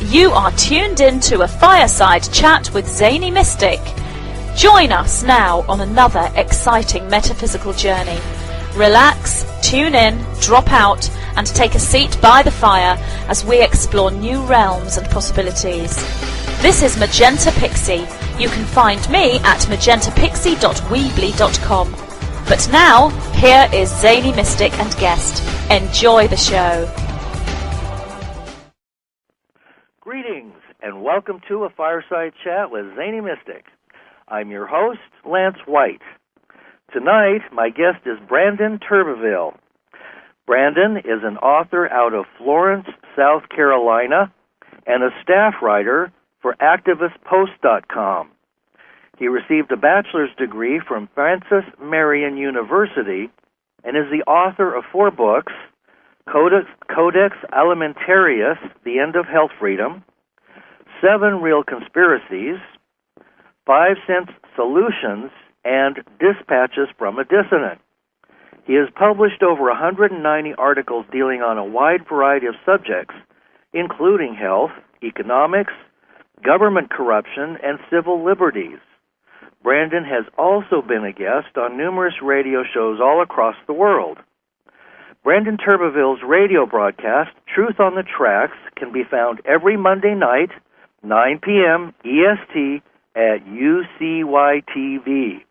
You are tuned in to a Fireside Chat with Zany Mystic. Join us now on another exciting metaphysical journey. Relax, tune in, drop out, and take a seat by the fire as we explore new realms and possibilities. This is Magenta Pixie. You can find me at magentapixie.weebly.com. But now, here is Zany Mystic and guest. Enjoy the show. Greetings, and welcome to a Fireside Chat with Zany Mystic. I'm your host, Lance White. Tonight, my guest is Brandon Turbeville. Brandon is an author out of Florence, South Carolina, and a staff writer for ActivistPost.com. He received a bachelor's degree from Francis Marion University and is the author of 4 books: Codex Alimentarius, The End of Health Freedom, 7 Real Conspiracies, 5 Cent Solutions, and Dispatches from a Dissident. He has published over 190 articles dealing on a wide variety of subjects, including health, economics, government corruption, and civil liberties. Brandon has also been a guest on numerous radio shows all across the world. Brandon Turbeville's radio broadcast, Truth on the Tracks, can be found every Monday night, 9 p.m. EST at UCYTV.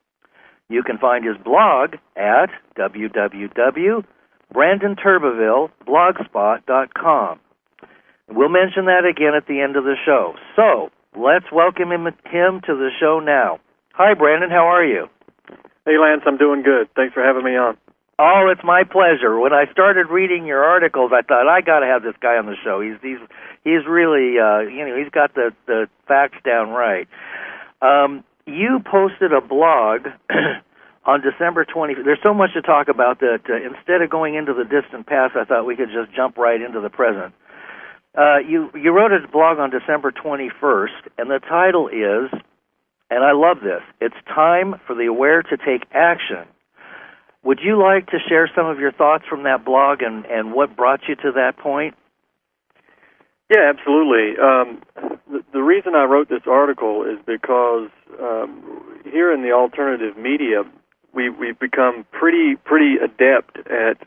You can find his blog at www.brandonturbevilleblogspot.com. We'll mention that again at the end of the show. So, let's welcome him to the show now. Hi, Brandon. How are you? Hey, Lance. I'm doing good. Thanks for having me on. Oh, it's my pleasure. When I started reading your articles, I thought, I got to have this guy on the show. He's really, he's got the facts down right. You posted a blog on December 20th. There's so much to talk about that instead of going into the distant past, I thought we could just jump right into the present. You wrote a blog on December 21st, and the title is, and I love this, "It's Time for the Aware to Take Action." Would you like to share some of your thoughts from that blog and what brought you to that point? Yeah, absolutely. The reason I wrote this article is because here in the alternative media, we've become pretty adept at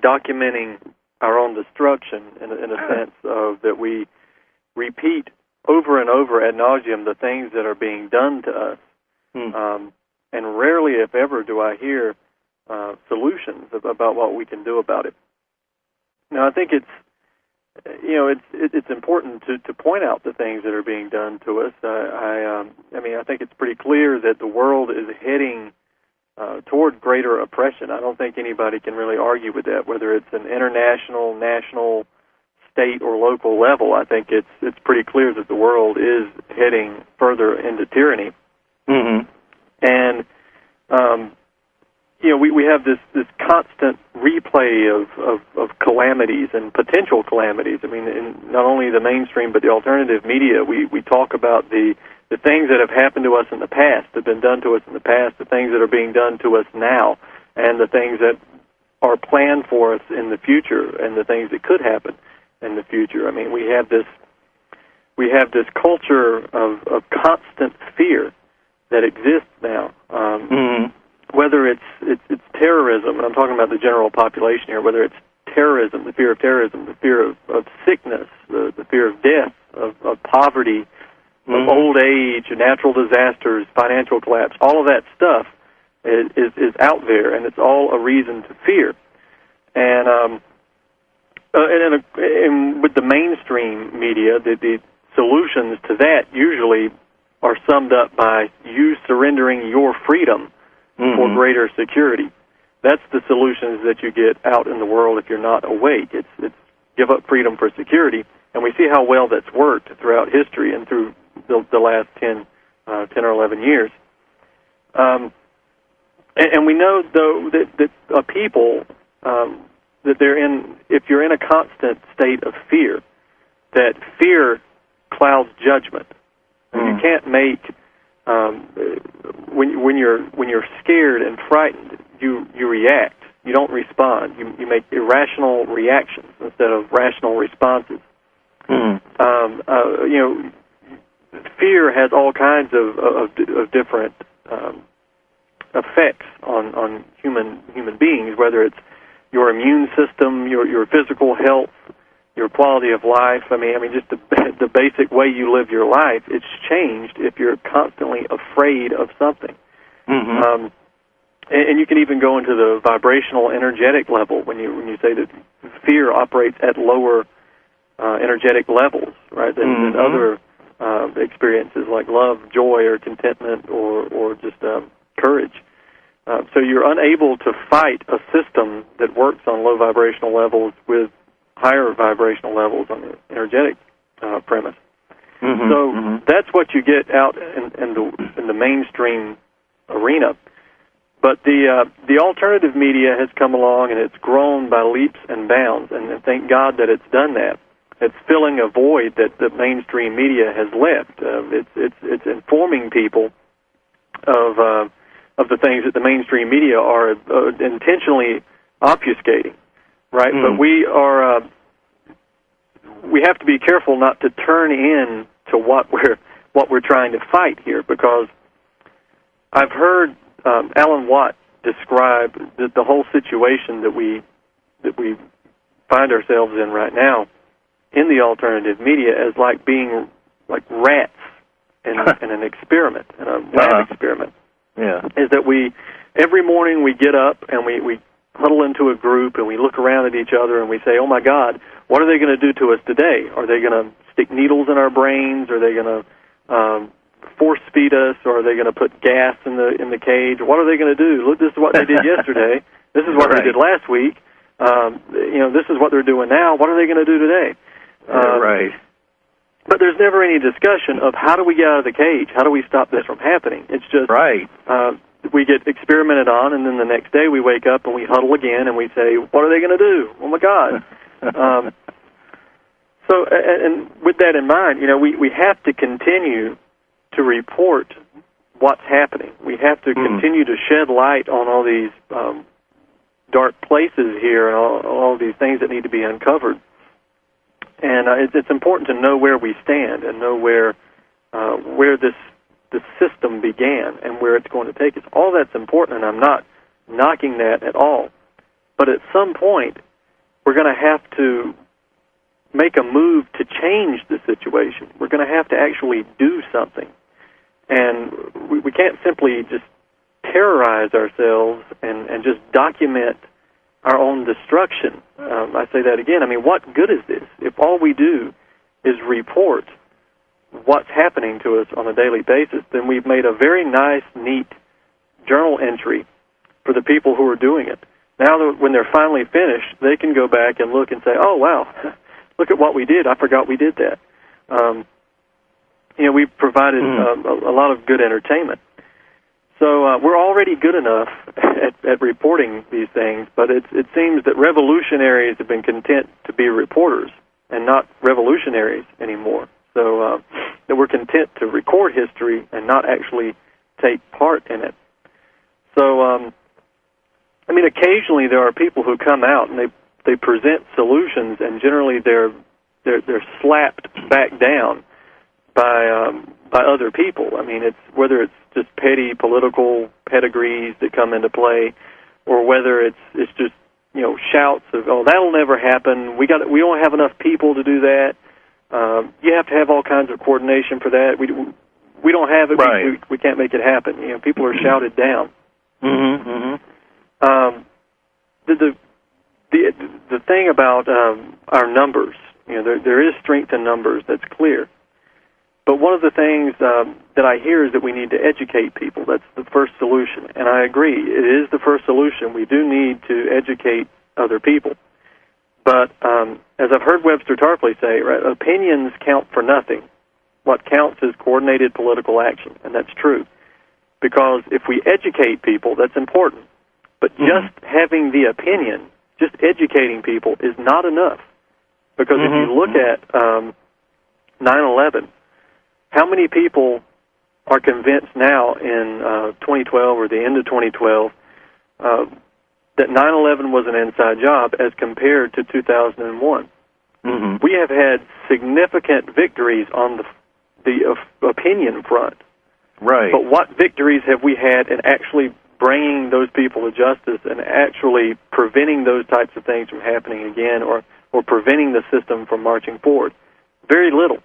documenting our own destruction in a sense of that we repeat over and over ad nauseum the things that are being done to us, and rarely, if ever, do I hear solutions about what we can do about it. Now, I think it's important to point out the things that are being done to us. I think it's pretty clear that the world is heading toward greater oppression. I don't think anybody can really argue with that, whether it's an international, national, state, or local level. I think it's pretty clear that the world is heading further into tyranny. Mm-hmm. And we have this constant replay of calamities and potential calamities. I mean, in not only the mainstream but the alternative media, we talk about the things that have happened to us in the past, that have been done to us in the past, the things that are being done to us now, and the things that are planned for us in the future, and the things that could happen in the future. I mean, we have this culture of constant fear that exists now. Whether it's terrorism, and I'm talking about the general population here, whether it's terrorism, the fear of terrorism, the fear of sickness, the fear of death, of poverty, of old age, natural disasters, financial collapse, all of that stuff is out there, and it's all a reason to fear. And with the mainstream media, the solutions to that usually are summed up by you surrendering your freedom for greater security. That's the solutions that you get out in the world if you're not awake. It's give up freedom for security, and we see how well that's worked throughout history and through the last 10 or 11 years. And we know, though, that people, that they're in, if you're in a constant state of fear, that fear clouds judgment. And you can't make when you're scared and frightened, you react. You don't respond. You make irrational reactions instead of rational responses. Fear has all kinds of different effects on human beings, whether it's your immune system, your physical health, your quality of life. I mean, just the basic way you live your life. It's changed if you're constantly afraid of something. Mm-hmm. And you can even go into the vibrational, energetic level when you say that fear operates at lower energetic levels, right? Than other experiences like love, joy, or contentment, or just courage. So you're unable to fight a system that works on low vibrational levels with higher vibrational levels on the energetic premise. Mm-hmm. So that's what you get out in the mainstream arena. But the alternative media has come along, and it's grown by leaps and bounds, and thank God that it's done that. It's filling a void that the mainstream media has left. It's informing people of the things that the mainstream media are intentionally obfuscating, right? But we have to be careful not to turn in to what we're trying to fight here, because I've heard Alan Watt describe the whole situation that we find ourselves in right now in the alternative media as like being like rats in an experiment, in a lab experiment. Yeah, is that every morning we get up and we huddle into a group and we look around at each other and we say, "Oh my God, what are they going to do to us today? Are they going to stick needles in our brains? Are they going to force feed us, or are they going to put gas in the cage? What are they going to do? Look, this is what they did yesterday. This is what they did last week. This is what they're doing now. What are they going to do today?" Right. But there's never any discussion of how do we get out of the cage? How do we stop this from happening? It's just we get experimented on, and then the next day we wake up and we huddle again and we say, "What are they going to do? Oh my God!" So, and with that in mind, we have to continue to report what's happening. We have to continue to shed light on all these dark places here and all these things that need to be uncovered. And it's important to know where we stand and know where this system began and where it's going to take us. All that's important, and I'm not knocking that at all. But at some point, we're going to have to make a move to change the situation. We're going to have to actually do something. And we can't simply just terrorize ourselves and just document our own destruction. I say that again. I mean, what good is this if all we do is report what's happening to us on a daily basis? Then we've made a very nice, neat journal entry for the people who are doing it. Now, when they're finally finished, they can go back and look and say, "Oh, wow, look at what we did. I forgot we did that." We've provided a lot of good entertainment. So we're already good enough at reporting these things, but it seems that revolutionaries have been content to be reporters and not revolutionaries anymore. So that we're content to record history and not actually take part in it. So, occasionally there are people who come out and they present solutions, and generally they're slapped back down by other people. I mean, whether it's just petty political pedigrees that come into play, or whether it's just shouts of, "Oh, that'll never happen. We don't have enough people to do that. You have to have all kinds of coordination for that. We don't have it. Right. We can't make it happen." People are shouted down. The thing about our numbers, there is strength in numbers. That's clear. But one of the things that I hear is that we need to educate people. That's the first solution. And I agree. It is the first solution. We do need to educate other people. But as I've heard Webster Tarpley say, right, opinions count for nothing. What counts is coordinated political action. And that's true. Because if we educate people, that's important. But just having the opinion, just educating people is not enough. Because if you look at 9/11, how many people are convinced now in 2012 or the end of 2012 that 9/11 was an inside job as compared to 2001? We have had significant victories on the opinion front. Right. But what victories have we had in actually bringing those people to justice and actually preventing those types of things from happening again, or preventing the system from marching forward? Very little.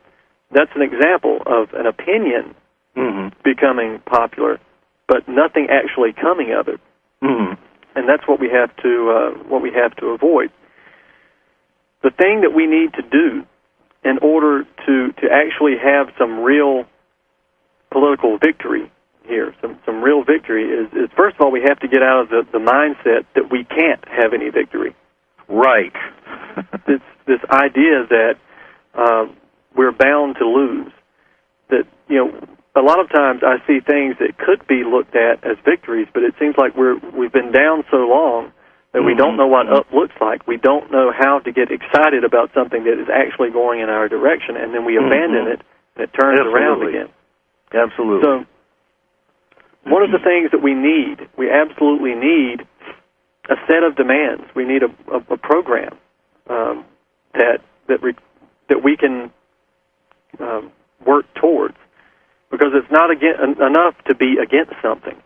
That's an example of an opinion becoming popular, but nothing actually coming of it. And that's what we have to avoid. The thing that we need to do in order to actually have some real political victory here, some real victory, is first of all, we have to get out of the mindset that we can't have any victory. Right. this idea that we're bound to lose. That, a lot of times I see things that could be looked at as victories, but it seems like we've been down so long that we don't know what up looks like. We don't know how to get excited about something that is actually going in our direction, and then we abandon it, and it turns around again. Absolutely. So one of the things that we absolutely need a set of demands. We need a program that we can work towards, because it's not enough to be against something.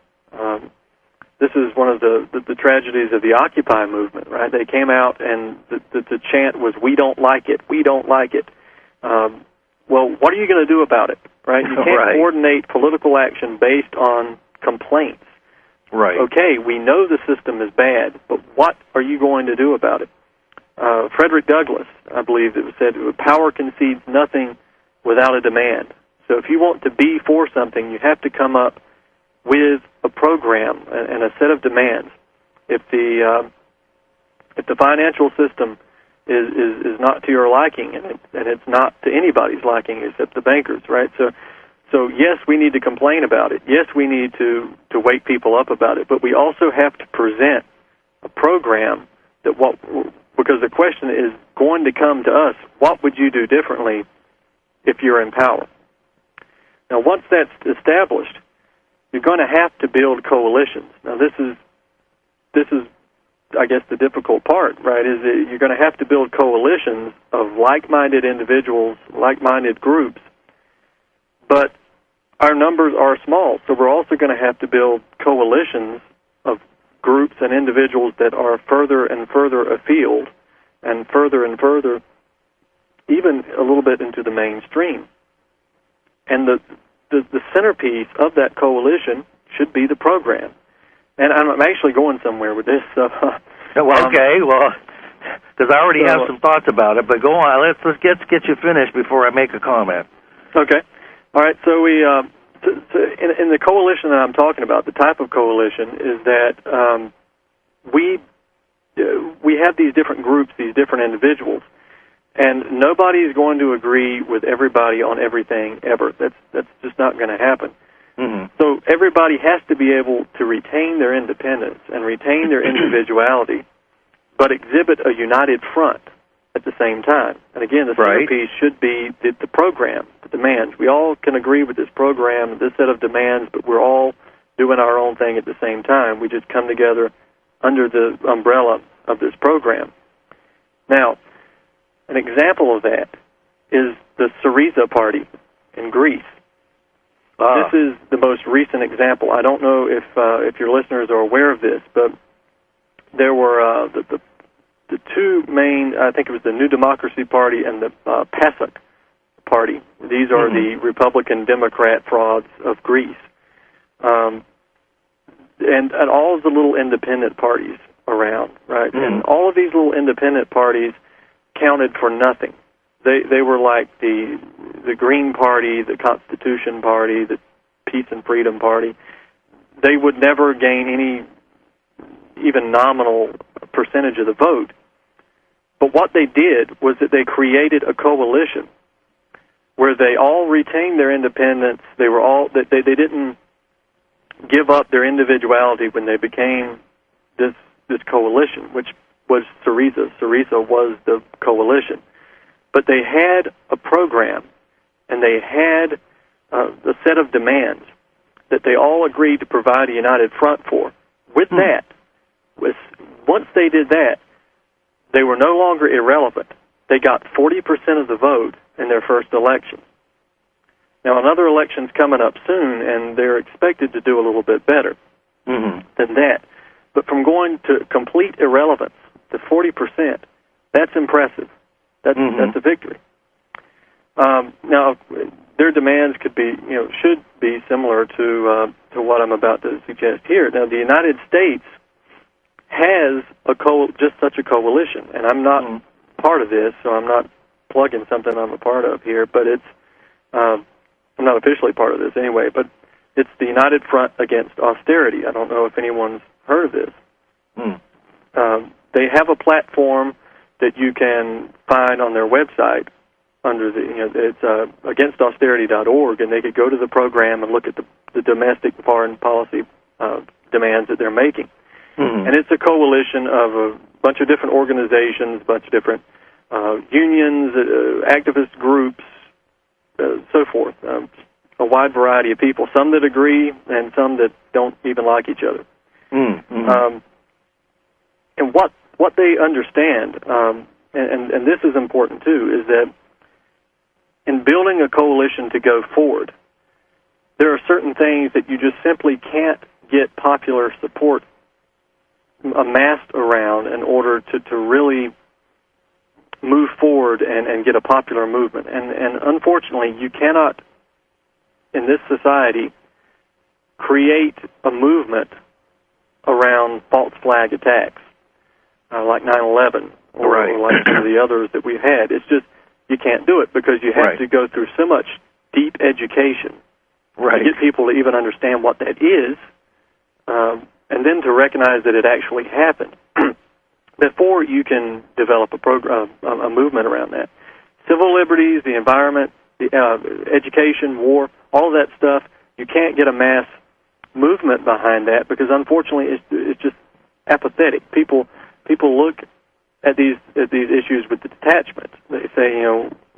This is one of the tragedies of the Occupy movement, right? They came out and the chant was, "We don't like it, we don't like it." Well, what are you going to do about it, right? You can't coordinate political action based on complaints. Right. Okay, we know the system is bad, but what are you going to do about it? Frederick Douglass, I believe it was said, power concedes nothing without a demand. So if you want to be for something, you have to come up with a program and a set of demands. If the financial system is not to your liking, and it's not to anybody's liking except the bankers, right? So yes, we need to complain about it. Yes, we need to wake people up about it. But we also have to present a program because the question is going to come to us, what would you do differently if you're in power? Now, once that's established, you're going to have to build coalitions. Now, this is, I guess, the difficult part, right, is that you're going to have to build coalitions of like-minded individuals, like-minded groups, but our numbers are small, so we're also going to have to build coalitions of groups and individuals that are further and further afield and further, even a little bit into the mainstream. And the centerpiece of that coalition should be the program. And I'm actually going somewhere with this. So, because I already have some thoughts about it, but go on. Let's get you finished before I make a comment. Okay. All right. So we in the coalition that I'm talking about, the type of coalition is that we have these different groups, these different individuals, and nobody is going to agree with everybody on everything ever. That's just not going to happen. So everybody has to be able to retain their independence and retain their individuality, but exhibit a united front at the same time. And again, the centerpiece should be the program, the demands. We all can agree with this program, this set of demands, but we're all doing our own thing at the same time. We just come together under the umbrella of this program. Now, an example of that is the Syriza Party in Greece. This is the most recent example. I don't know if your listeners are aware of this, but there were the two main, I think it was the New Democracy Party and the PASOK Party. These are the Republican-Democrat frauds of Greece. And all of the little independent parties around, right? And all of these little independent parties counted for nothing. They were like the Green Party, the Constitution Party, the Peace and Freedom Party. They would never gain any even nominal percentage of the vote. But what they did was that they created a coalition where they all retained their independence. They didn't give up their individuality when they became this coalition, which was Syriza. Syriza was the coalition. But they had a program, and they had a set of demands that they all agreed to provide a united front for. With that, once they did that, they were no longer irrelevant. they got 40% of the vote in their first election. Now, another election's coming up soon, and they're expected to do a little bit better than that. But from going to complete irrelevance to 40%, that's impressive. That's a victory. Now, their demands could be, should be similar to what I'm about to suggest here. Now, the United States has just such a coalition, and I'm not part of this, so I'm not plugging something I'm a part of here, but it's I'm not officially part of this anyway, but it's the United Front Against Austerity. I don't know if anyone's heard of this. They have a platform that you can find on their website under it's againstausterity.org, and they could go to the program and look at the domestic foreign policy demands that they're making. And it's a coalition of a bunch of different organizations, a bunch of different unions, activist groups, so forth. A wide variety of people, some that agree and some that don't even like each other. And what they understand, and this is important too, is that in building a coalition to go forward, there are certain things that you just simply can't get popular support amassed around in order to really move forward and get a popular movement. And unfortunately, you cannot, in this society, create a movement around false flag attacks like 9/11 or like some of the others that we've had. It's just, you can't do it because you have to go through so much deep education to get people to even understand what that is, and then to recognize that it actually happened before you can develop a movement around that. Civil liberties, the environment, the education, war, all of that stuff, you can't get a mass movement behind that because, unfortunately, it's just apathetic. People look at these issues with detachment. They say,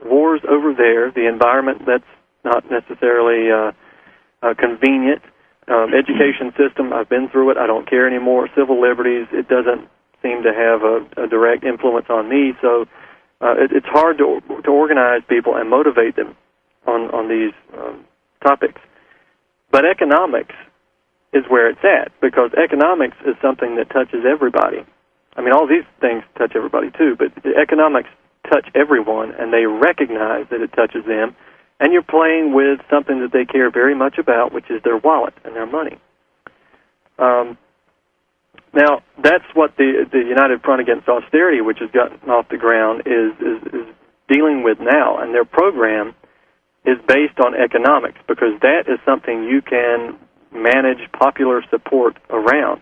war's over there. The environment, that's not necessarily convenient. Education system, I've been through it. I don't care anymore. Civil liberties, it doesn't seem to have a direct influence on me. So it's hard to organize people and motivate them on these topics. But economics is where it's at, because economics is something that touches everybody. I mean, all these things touch everybody too, but the economics touch everyone, and they recognize that it touches them, and you're playing with something that they care very much about, which is their wallet and their money. Now, that's what the United Front Against Austerity, which has gotten off the ground, is dealing with now, and their program is based on economics, because that is something you can manage popular support around.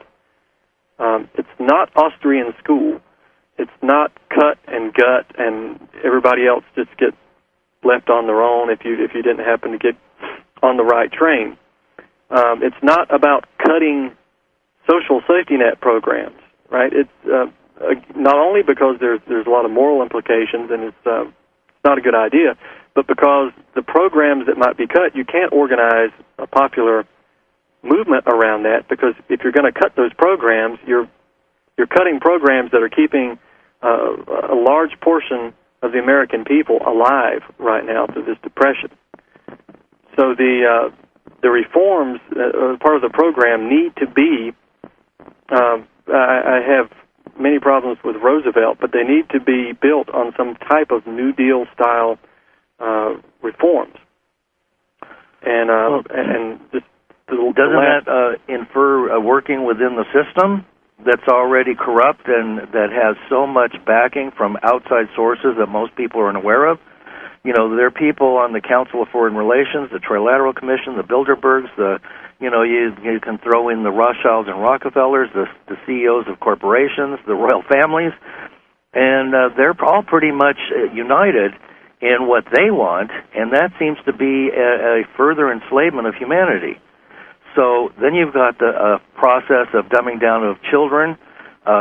It's not Austrian school. It's not cut and gut, and everybody else just gets left on their own if you didn't happen to get on the right train. It's not about cutting social safety net programs, right? It's not only because there's a lot of moral implications, and it's not a good idea, but because the programs that might be cut, you can't organize a popular movement around that, because if you're going to cut those programs, you're cutting programs that are keeping a large portion of the American people alive right now through this depression. So the reforms part of the program need to be, I have many problems with Roosevelt, but they need to be built on some type of New Deal style reforms. And just doesn't that infer working within the system that's already corrupt and that has so much backing from outside sources that most people are unaware of? There are people on the Council of Foreign Relations, the Trilateral Commission, the Bilderbergs, you can throw in the Rothschilds and Rockefellers, the CEOs of corporations, the royal families, and they're all pretty much united in what they want, and that seems to be a further enslavement of humanity. So then you've got the process of dumbing down of children,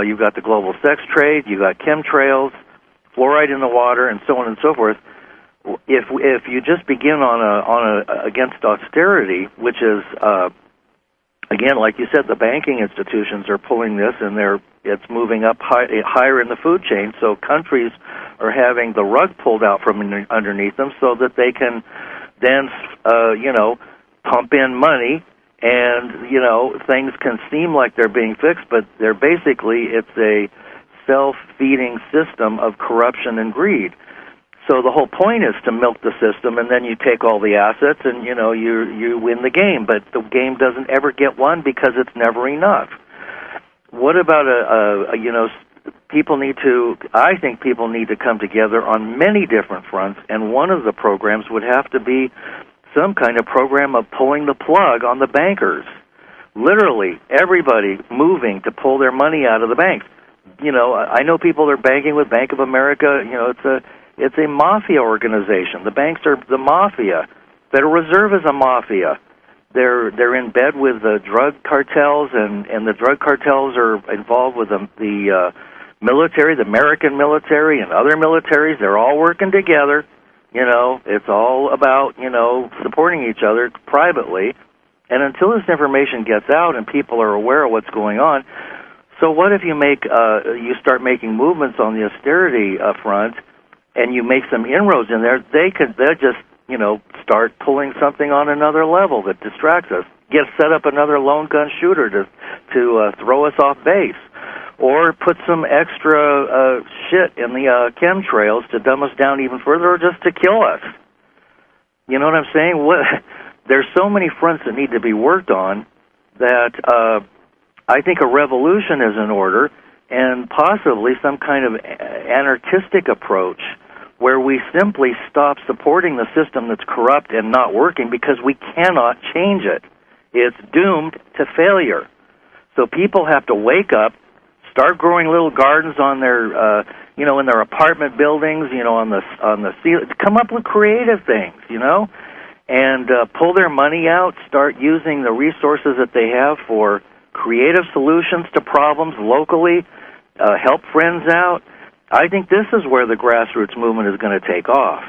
you've got the global sex trade, you've got chemtrails, fluoride in the water, and so on and so forth. If you just begin on a against austerity, which is again, like you said, the banking institutions are pulling this, and it's moving up higher in the food chain. So countries are having the rug pulled out from underneath them so that they can then, pump in money, and, things can seem like they're being fixed, but they're basically, it's a self-feeding system of corruption and greed. So the whole point is to milk the system, and then you take all the assets, and you win the game. But the game doesn't ever get won because it's never enough. What about people need to? I think people need to come together on many different fronts, and one of the programs would have to be some kind of program of pulling the plug on the bankers. Literally, everybody moving to pull their money out of the banks. I know people are banking with Bank of America. It's a mafia organization. The banks are the mafia. Federal Reserve is a mafia. They're in bed with the drug cartels, and the drug cartels are involved with the military, the American military, and other militaries. They're all working together. It's all about supporting each other privately. And until this information gets out and people are aware of what's going on, so what if you you start making movements on the austerity front, and you make some inroads in there? They'll just start pulling something on another level that distracts us. Set up another lone gun shooter to throw us off base, or put some extra shit in the chemtrails to dumb us down even further, or just to kill us. You know what I'm saying? There's so many fronts that need to be worked on that I think a revolution is in order, and possibly some kind of anarchistic approach where we simply stop supporting the system that's corrupt and not working because we cannot change it. It's doomed to failure. So people have to wake up, start growing little gardens on their, in their apartment buildings, on the ceiling. Come up with creative things, and pull their money out. Start using the resources that they have for creative solutions to problems locally. Help friends out. I think this is where the grassroots movement is going to take off.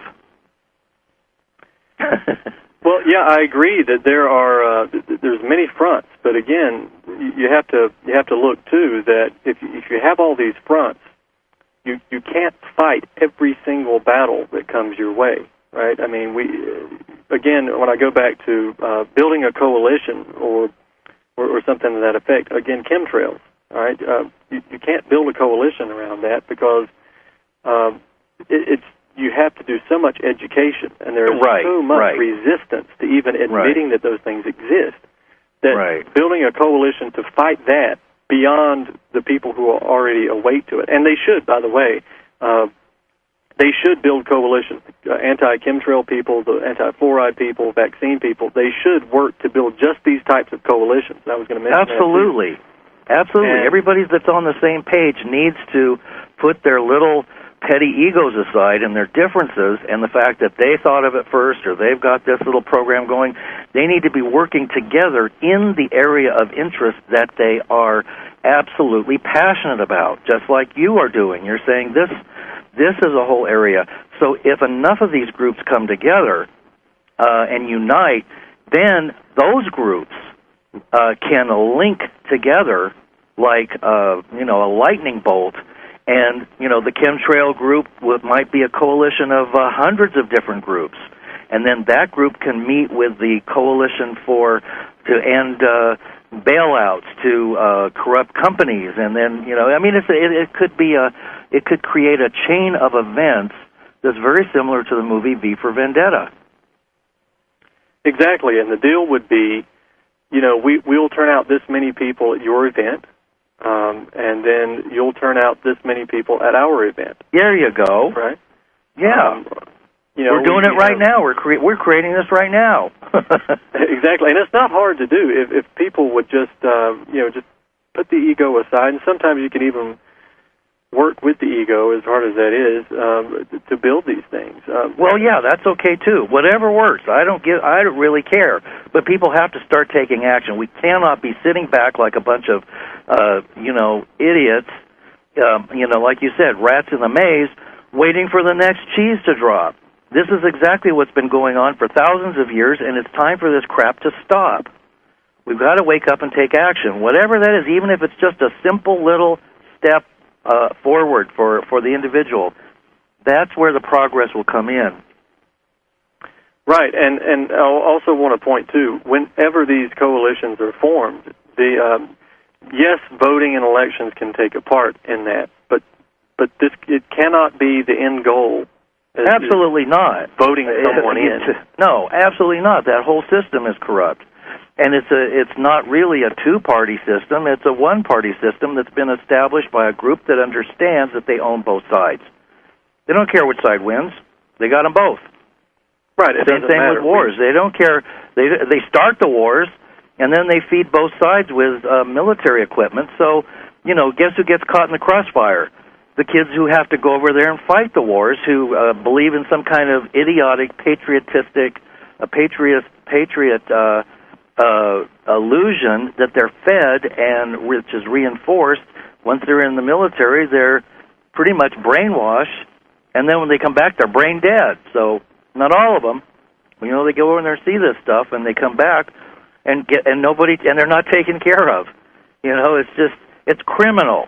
Well, yeah, I agree that there's many fronts, but again, you have to look too that if you have all these fronts, you can't fight every single battle that comes your way, right? I mean, when I go back to building a coalition or something to that effect, again, chemtrails, all right? You can't build a coalition around that because you have to do so much education, and there is so much resistance to even admitting that those things exist, that building a coalition to fight that beyond the people who are already awake to it, and they should, by the way, they should build coalitions. Anti-chemtrail people, the anti-fluoride people, vaccine people, they should work to build just these types of coalitions. I was going to mention Absolutely. Absolutely. Everybody that's on the same page needs to put their little petty egos aside and their differences and the fact that they thought of it first or they've got this little program going. They need to be working together in the area of interest that they are absolutely passionate about, just like you are doing. You're saying this is a whole area. So if enough of these groups come together and unite, then those groups can link together like a lightning bolt. And, the chemtrail group might be a coalition of hundreds of different groups. And then that group can meet with the coalition to end bailouts to corrupt companies. And then, it could create a chain of events that's very similar to the movie V for Vendetta. Exactly. And the deal would be, we'll turn out this many people at your event. And then you'll turn out this many people at our event. There you go. Right? Yeah. We're doing it right now. We're creating this right now. Exactly, and it's not hard to do if people would just just put the ego aside. And sometimes you can even work with the ego, as hard as that is, to build these things. Well, yeah, that's okay too. Whatever works. I don't really care. But people have to start taking action. We cannot be sitting back like a bunch of idiots. Like you said, rats in the maze, waiting for the next cheese to drop. This is exactly what's been going on for thousands of years, and it's time for this crap to stop. We've got to wake up and take action, whatever that is, even if it's just a simple little step forward for the individual. That's where the progress will come in. Right, and I also want to point, too, whenever these coalitions are formed, yes, voting and elections can take a part in that, but it cannot be the end goal. Absolutely not. Voting someone in. No, absolutely not. That whole system is corrupt. And it's not really a two-party system. It's a one-party system that's been established by a group that understands that they own both sides. They don't care which side wins. They got them both. Right. It doesn't same matter. with wars. They don't care. They start the wars, and then they feed both sides with military equipment. So, guess who gets caught in the crossfire? The kids who have to go over there and fight the wars, who believe in some kind of idiotic, patriot illusion that they're fed, and which is reinforced. Once they're in the military, they're pretty much brainwashed, and then when they come back, they're brain dead. So, not all of them. They go over there and see this stuff, and they come back and they're not taken care of. It's criminal.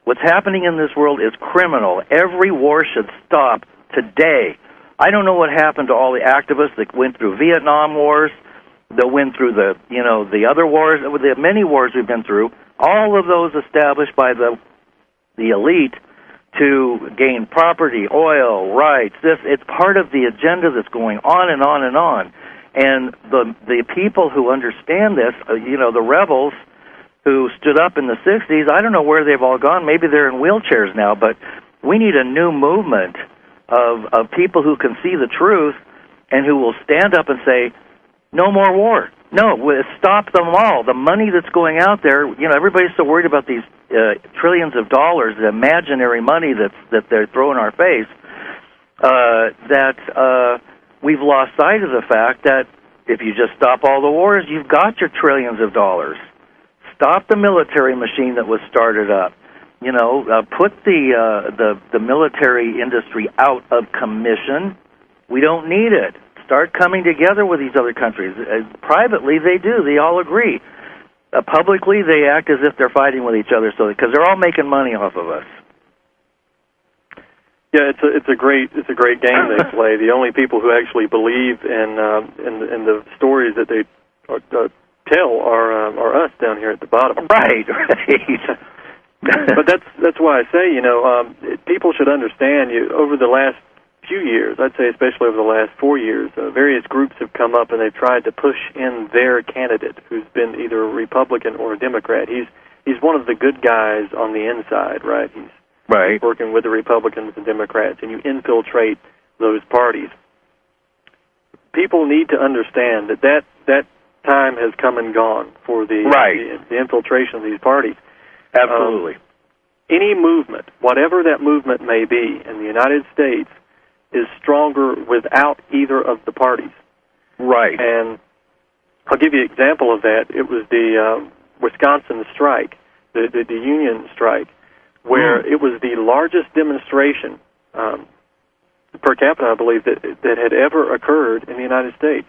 What's happening in this world is criminal. Every war should stop today. I don't know what happened to all the activists that went through Vietnam wars, that went through the other wars, the many wars we've been through. All of those established by the elite to gain property, oil, rights. It's part of the agenda that's going on and on and on. And the people who understand this, the rebels who stood up in the 60s, I don't know where they've all gone. Maybe they're in wheelchairs now, but we need a new movement of people who can see the truth and who will stand up and say, no more war. No, stop them all. The money that's going out there, everybody's so worried about these trillions of dollars, the imaginary money that they're throwing our face, that we've lost sight of the fact that if you just stop all the wars, you've got your trillions of dollars. Stop the military machine that was started up. Put the military industry out of commission. We don't need it. Start coming together with these other countries. Privately, they do. They all agree. Publicly, they act as if they're fighting with each other, because they're all making money off of us. Yeah, it's a great game they play. The only people who actually believe in the stories that they tell are us down here at the bottom. Right. But that's why I say people should understand. Over the last few years, I'd say especially over the last 4 years, various groups have come up and they've tried to push in their candidate, who's been either a Republican or a Democrat. He's one of the good guys on the inside, right? He's working with the Republicans and Democrats, and you infiltrate those parties. People need to understand that time has come and gone for the infiltration of these parties. Absolutely. Any movement, whatever that movement may be, in the United States, is stronger without either of the parties. Right. And I'll give you an example of that. It was the Wisconsin strike, the union strike, where it was the largest demonstration per capita, I believe, that had ever occurred in the United States.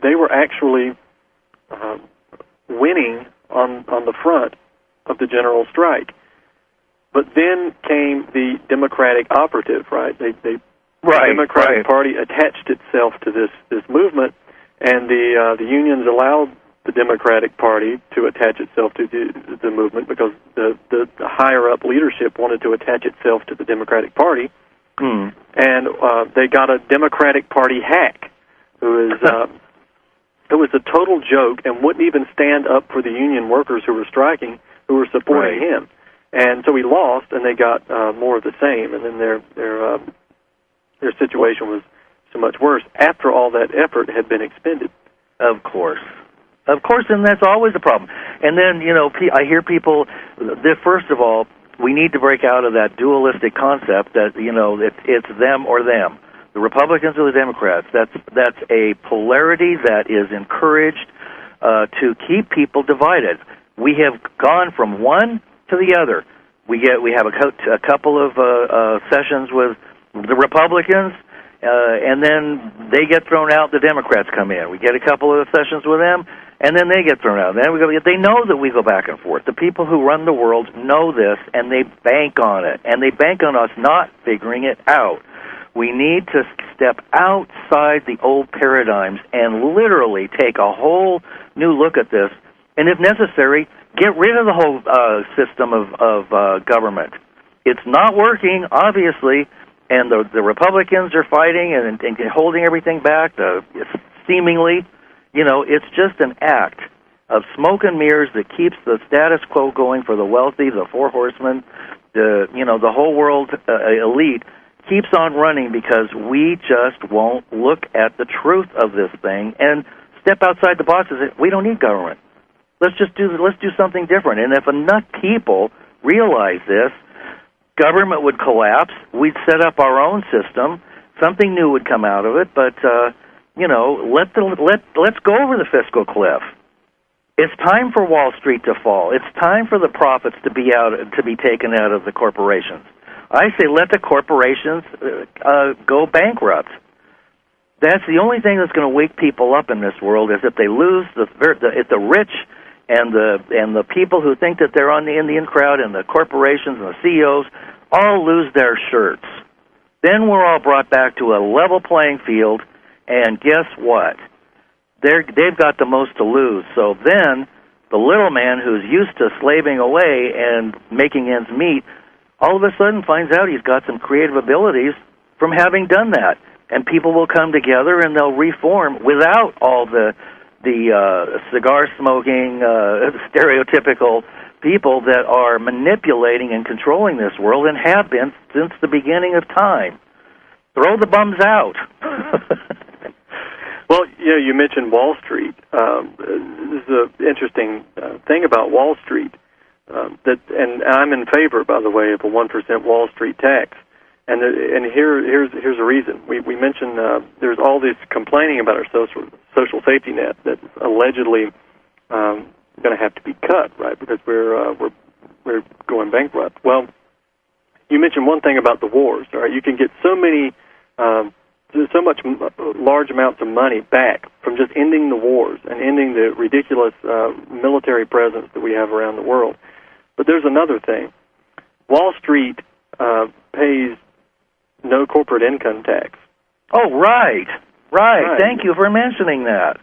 They were actually winning on the front of the general strike. But then came the Democratic operative, right? The Democratic Party attached itself to this movement, and the unions allowed the Democratic Party to attach itself to the movement because the higher-up leadership wanted to attach itself to the Democratic Party. And they got a Democratic Party hack who is it was a total joke and wouldn't even stand up for the union workers who were striking, who were supporting him. And so he lost, and they got more of the same, and then their situation was so much worse after all that effort had been expended. Of course, and that's always a problem. And then, I hear people, first of all, we need to break out of that dualistic concept that, it's them or them, the Republicans or the Democrats. That's a polarity that is encouraged to keep people divided. We have gone from one to the other. We have a couple of sessions with the Republicans, and then they get thrown out, the Democrats come in. We get a couple of sessions with them, and then they get thrown out. Then they know that we go back and forth. The people who run the world know this, and they bank on it. And they bank on us not figuring it out. We need to step outside the old paradigms and literally take a whole new look at this, and if necessary, get rid of the whole system of government. It's not working, obviously, and the Republicans are fighting and holding everything back, seemingly. It's just an act of smoke and mirrors that keeps the status quo going for the wealthy, the four horsemen, the whole world elite keeps on running because we just won't look at the truth of this thing and step outside the box and say, we don't need government. Let's do something different. And if enough people realize this, government would collapse. We'd set up our own system. Something new would come out of it. But let's go over the fiscal cliff. It's time for Wall Street to fall. It's time for the profits to be taken out of the corporations. I say let the corporations go bankrupt. That's the only thing that's going to wake people up in this world is if they lose the rich and the people who think that they're on the Indian crowd and the corporations and the CEOs all lose their shirts. Then we're all brought back to a level playing field, and guess what? They've got the most to lose. So then the little man who's used to slaving away and making ends meet all of a sudden finds out he's got some creative abilities from having done that. And people will come together and they'll reform without all the cigar-smoking, stereotypical people that are manipulating and controlling this world and have been since the beginning of time. Throw the bums out. Well, you mentioned Wall Street. This is an interesting thing about Wall Street. And I'm in favor, by the way, of a 1% Wall Street tax. And here's a reason. We mentioned there's all this complaining about our social safety net that's allegedly going to have to be cut, right? Because we're going bankrupt. Well, you mentioned one thing about the wars. All right, you can get so much large amounts of money back from just ending the wars and ending the ridiculous military presence that we have around the world. But there's another thing. Wall Street pays no corporate income tax. Oh, right. Thank you for mentioning that.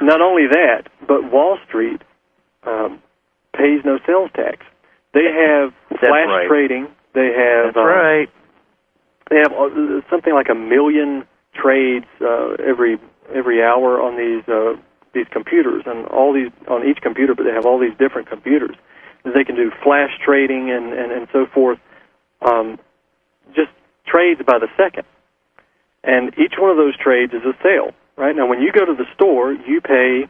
Not only that, but Wall Street pays no sales tax. They have flash trading. They have They have something like 1 million trades every hour on these computers, and all these on each computer. But they have all these different computers. They can do flash trading and so forth. Just trades by the second. And each one of those trades is a sale, right? Now, when you go to the store, you pay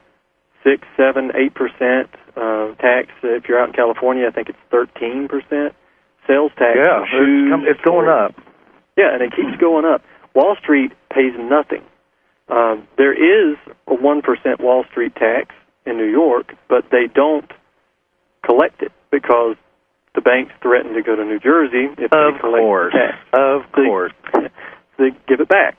6, 7, 8% tax. If you're out in California, I think it's 13% sales tax. Yeah, it's going up. Yeah, and it keeps going up. Wall Street pays nothing. There is a 1% Wall Street tax in New York, but they don't collect it because the banks threaten to go to New Jersey if they collect the tax. Of course. They give it back.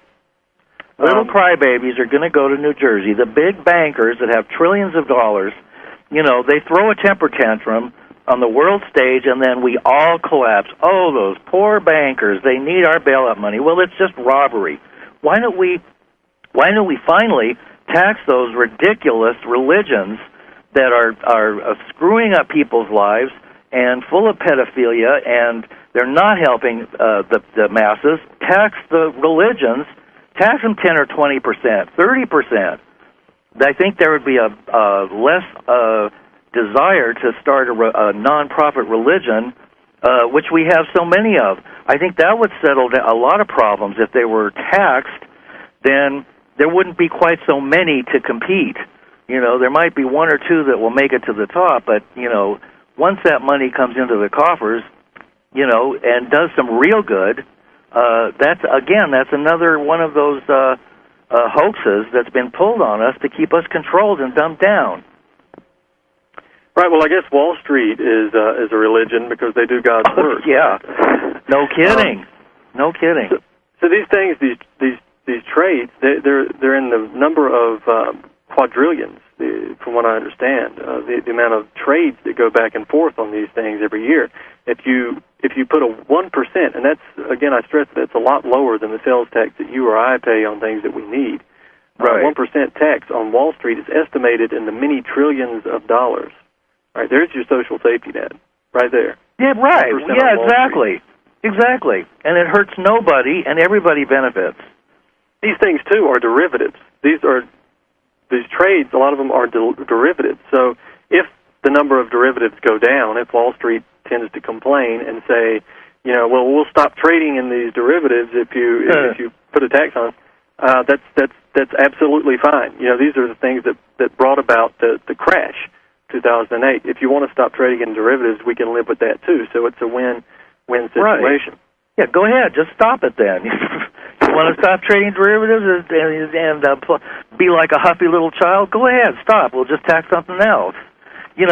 Little crybabies are going to go to New Jersey. The big bankers that have trillions of dollars, they throw a temper tantrum on the world stage, and then we all collapse. Oh, those poor bankers, they need our bailout money. Well, it's just robbery. Why don't we finally tax those ridiculous religions that are screwing up people's lives and full of pedophilia, and they're not helping the masses? Tax the religions. Tax them 10 or 20%, 30%. I think there would be a less desire to start a non-profit religion, which we have so many of. I think that would settle a lot of problems. If they were taxed, then there wouldn't be quite so many to compete. There might be one or two that will make it to the top, but, once that money comes into the coffers, and does some real good, that's another one of those hoaxes that's been pulled on us to keep us controlled and dumbed down. Right. Well, I guess Wall Street is a religion because they do God's work. Yeah. No kidding. No kidding. So these things, these trades, they're in the number of quadrillions, from what I understand. The amount of trades that go back and forth on these things every year. If you put a 1%, and that's, again, I stress that's a lot lower than the sales tax that you or I pay on things that we need. Right. 1% tax on Wall Street is estimated in the many trillions of dollars. Right, there's your social safety net, right there. Yeah, right. 1% Yeah, on Wall exactly. Street. Exactly. And it hurts nobody, and everybody benefits. These things, too, are derivatives. These trades, a lot of them are derivatives. So if the number of derivatives go down, if Wall Street tends to complain and say, well, we'll stop trading in these derivatives if you put a tax on it, that's absolutely fine. These are the things that brought about the crash, 2008. If you want to stop trading in derivatives, we can live with that too. So it's a win-win situation. Right. Yeah, go ahead. Just stop it then. You want to stop trading derivatives and be like a huffy little child? Go ahead, stop. We'll just tax something else. We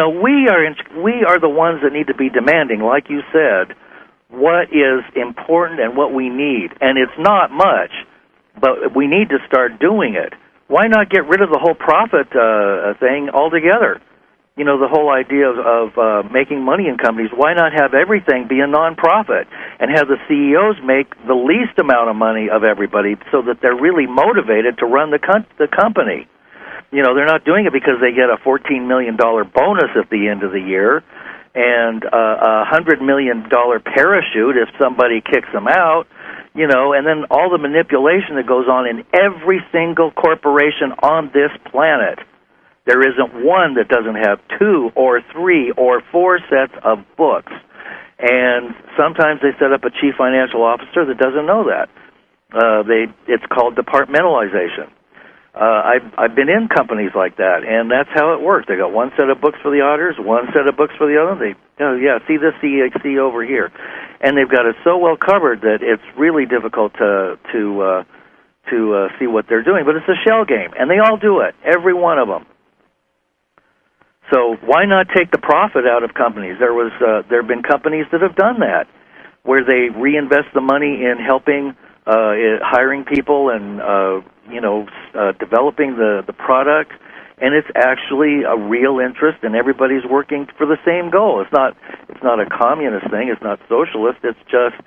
are the ones that need to be demanding, like you said, what is important and what we need. And it's not much, but we need to start doing it. Why not get rid of the whole profit thing altogether? The whole idea of making money in companies. Why not have everything be a nonprofit and have the CEOs make the least amount of money of everybody so that they're really motivated to run the company? They're not doing it because they get a $14 million bonus at the end of the year and a $100 million parachute if somebody kicks them out, and then all the manipulation that goes on in every single corporation on this planet. There isn't one that doesn't have 2 or 3 or 4 sets of books. And sometimes they set up a chief financial officer that doesn't know that. It's called departmentalization. I've been in companies like that, and that's how it works. They got one set of books for the auditors, one set of books for the other. See this, see over here. And they've got it so well covered that it's really difficult to see what they're doing. But it's a shell game, and they all do it, every one of them. So why not take the profit out of companies? There have been companies that have done that, where they reinvest the money in helping, hiring people and developing the product, and it's actually a real interest, and everybody's working for the same goal. It's not a communist thing. It's not socialist. It's just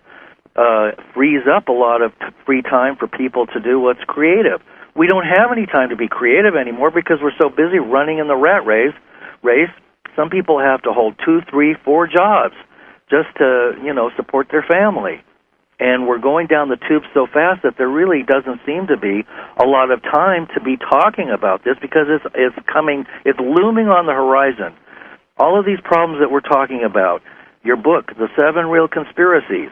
frees up a lot of free time for people to do what's creative. We don't have any time to be creative anymore because we're so busy running in the rat race. Some people have to hold 2, 3, 4 jobs just to, support their family. And we're going down the tube so fast that there really doesn't seem to be a lot of time to be talking about this because it's looming on the horizon. All of these problems that we're talking about, your book, The 7 Real Conspiracies,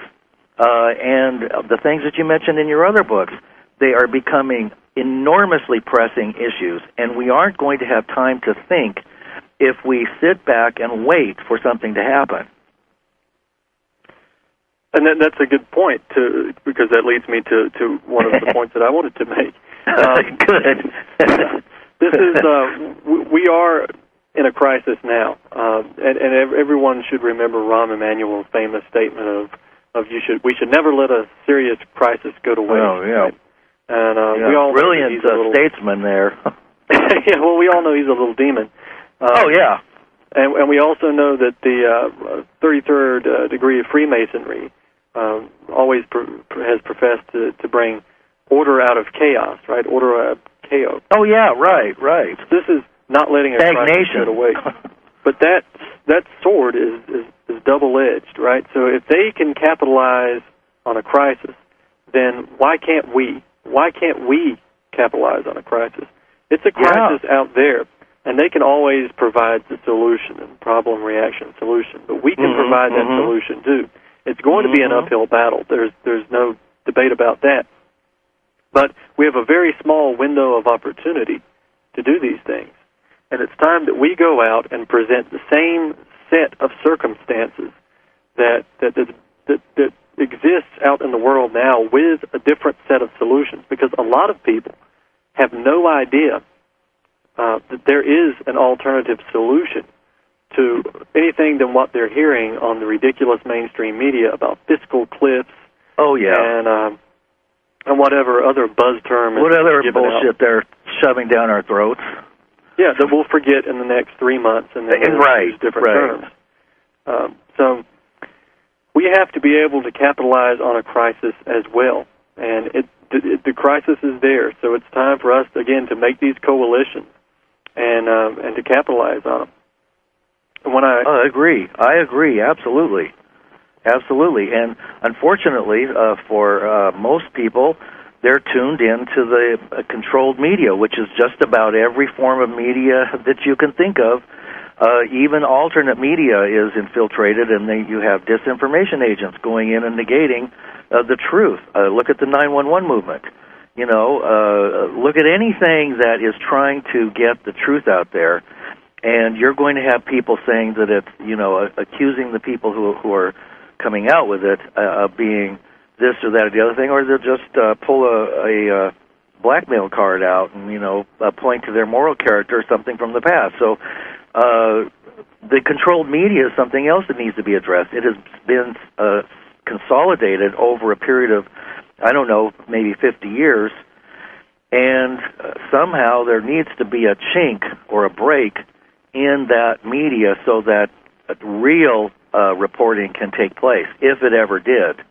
and the things that you mentioned in your other books, they are becoming enormously pressing issues, and we aren't going to have time to think if we sit back and wait for something to happen. And that's a good point, because that leads me to one of the points that I wanted to make. Good. This is we are in a crisis now, and everyone should remember Rahm Emanuel's famous statement of we should never let a serious crisis go to waste. Oh yeah. Right? And we all brilliant statesman there. Yeah, well, we all know he's a little demon. Yeah. And we also know that the 33rd degree of Freemasonry always has professed to bring order out of chaos, right? Order out of chaos. Oh, yeah, right. This is not letting a crisis go to waste. But that sword is double-edged, right? So if they can capitalize on a crisis, then why can't we? Why can't we capitalize on a crisis? It's a crisis out there. And they can always provide the solution and problem, reaction, solution. But we can provide that solution, too. It's going to be an uphill battle. There's no debate about that. But we have a very small window of opportunity to do these things. And it's time that we go out and present the same set of circumstances that exists out in the world now with a different set of solutions. Because a lot of people have no idea that there is an alternative solution to anything than what they're hearing on the ridiculous mainstream media about fiscal cliffs. Oh yeah, and whatever other buzz term. What other bullshit they're shoving down our throats? Yeah, that we'll forget in the next 3 months, and then we'll use different terms. So we have to be able to capitalize on a crisis as well, and the crisis is there. So it's time for us again to make these coalitions and to capitalize on them. And I agree, absolutely. And unfortunately, for most people, they're tuned into the controlled media, which is just about every form of media that you can think of. Even alternate media is infiltrated, and you have disinformation agents going in and negating the truth. Look at the 911 movement. Look at anything that is trying to get the truth out there, and you're going to have people saying that it's, accusing the people who are coming out with it of being this or that or the other thing, or they'll just pull a blackmail card out and, point to their moral character or something from the past. So the controlled media is something else that needs to be addressed. It has been consolidated over a period of, maybe 50 years, and somehow there needs to be a chink or a break in that media so that real reporting can take place, if it ever did.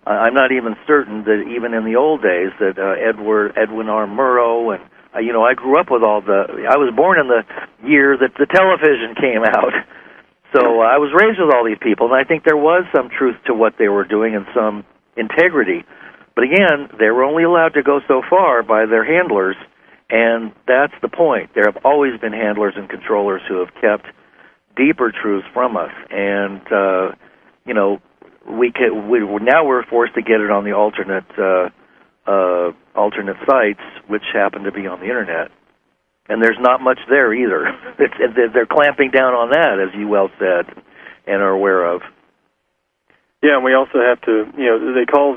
I'm not even certain that even in the old days that Edwin R. Murrow and I grew up with I was born in the year that the television came out, so I was raised with all these people, and I think there was some truth to what they were doing and some integrity. But again, they were only allowed to go so far by their handlers, and that's the point. There have always been handlers and controllers who have kept deeper truths from us, and now we're forced to get it on the alternate sites, which happen to be on the internet, and there's not much there either. They're clamping down on that, as you well said, and are aware of. Yeah, and we also have to, they call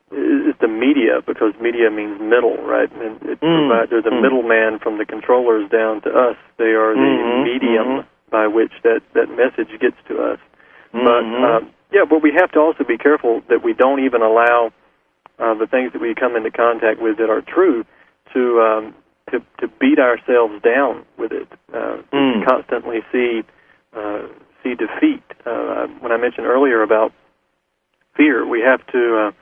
it's the media, because media means middle, right? And they're the middleman from the controllers down to us. They are the medium by which that message gets to us. But we have to also be careful that we don't even allow the things that we come into contact with that are true to beat ourselves down with it. To constantly see defeat. When I mentioned earlier about fear, we have to.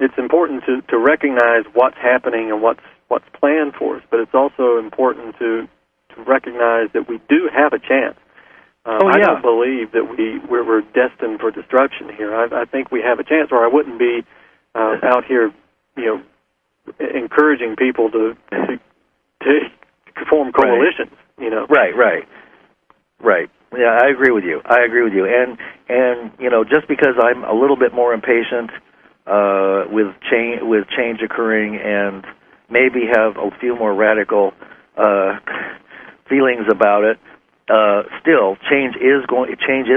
It's important to recognize what's happening and what's planned for us, but it's also important to recognize that we do have a chance. I don't believe that we're destined for destruction here. I think we have a chance, or I wouldn't be out here, encouraging people to form coalitions. Right. Yeah, I agree with you. And just because I'm a little bit more impatient with change occurring, and maybe have a few more radical feelings about it, still change is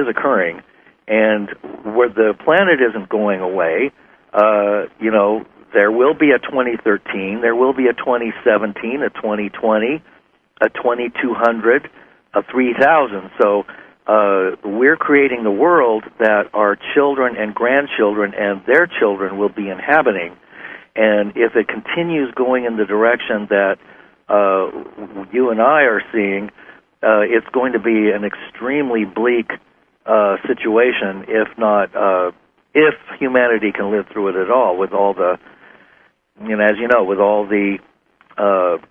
occurring, and where the planet isn't going away. There will be a 2013, there will be a 2017, a 2020, a 2200, a 3000. So we're creating the world that our children and grandchildren and their children will be inhabiting. And if it continues going in the direction that you and I are seeing, it's going to be an extremely bleak situation, if humanity can live through it at all, with all the, with all the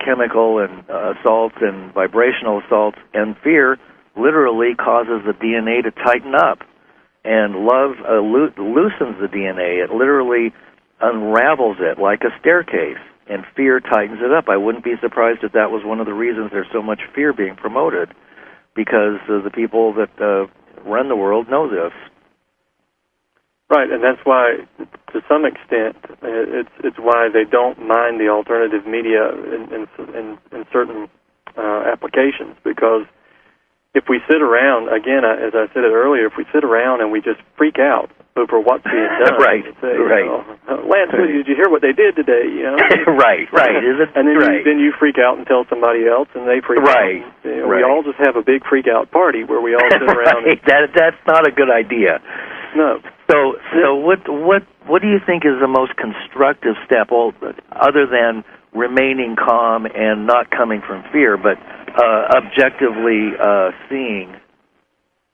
chemical and assaults and vibrational assaults. And fear literally causes the DNA to tighten up, and love loosens the DNA. It literally unravels it like a staircase, and fear tightens it up. I wouldn't be surprised if that was one of the reasons there's so much fear being promoted, because the people that run the world know this. Right, and that's why, to some extent, it's why they don't mind the alternative media in certain applications, because if we sit around, again, as I said it earlier, if we sit around and we just freak out over what's being done, right. Lance, did you hear what they did today? Right. Is it? And then you freak out and tell somebody else, and they freak out. We all just have a big freak out party where we all sit around. That's not a good idea. No. So what what do you think is the most constructive step, other than remaining calm and not coming from fear, but objectively seeing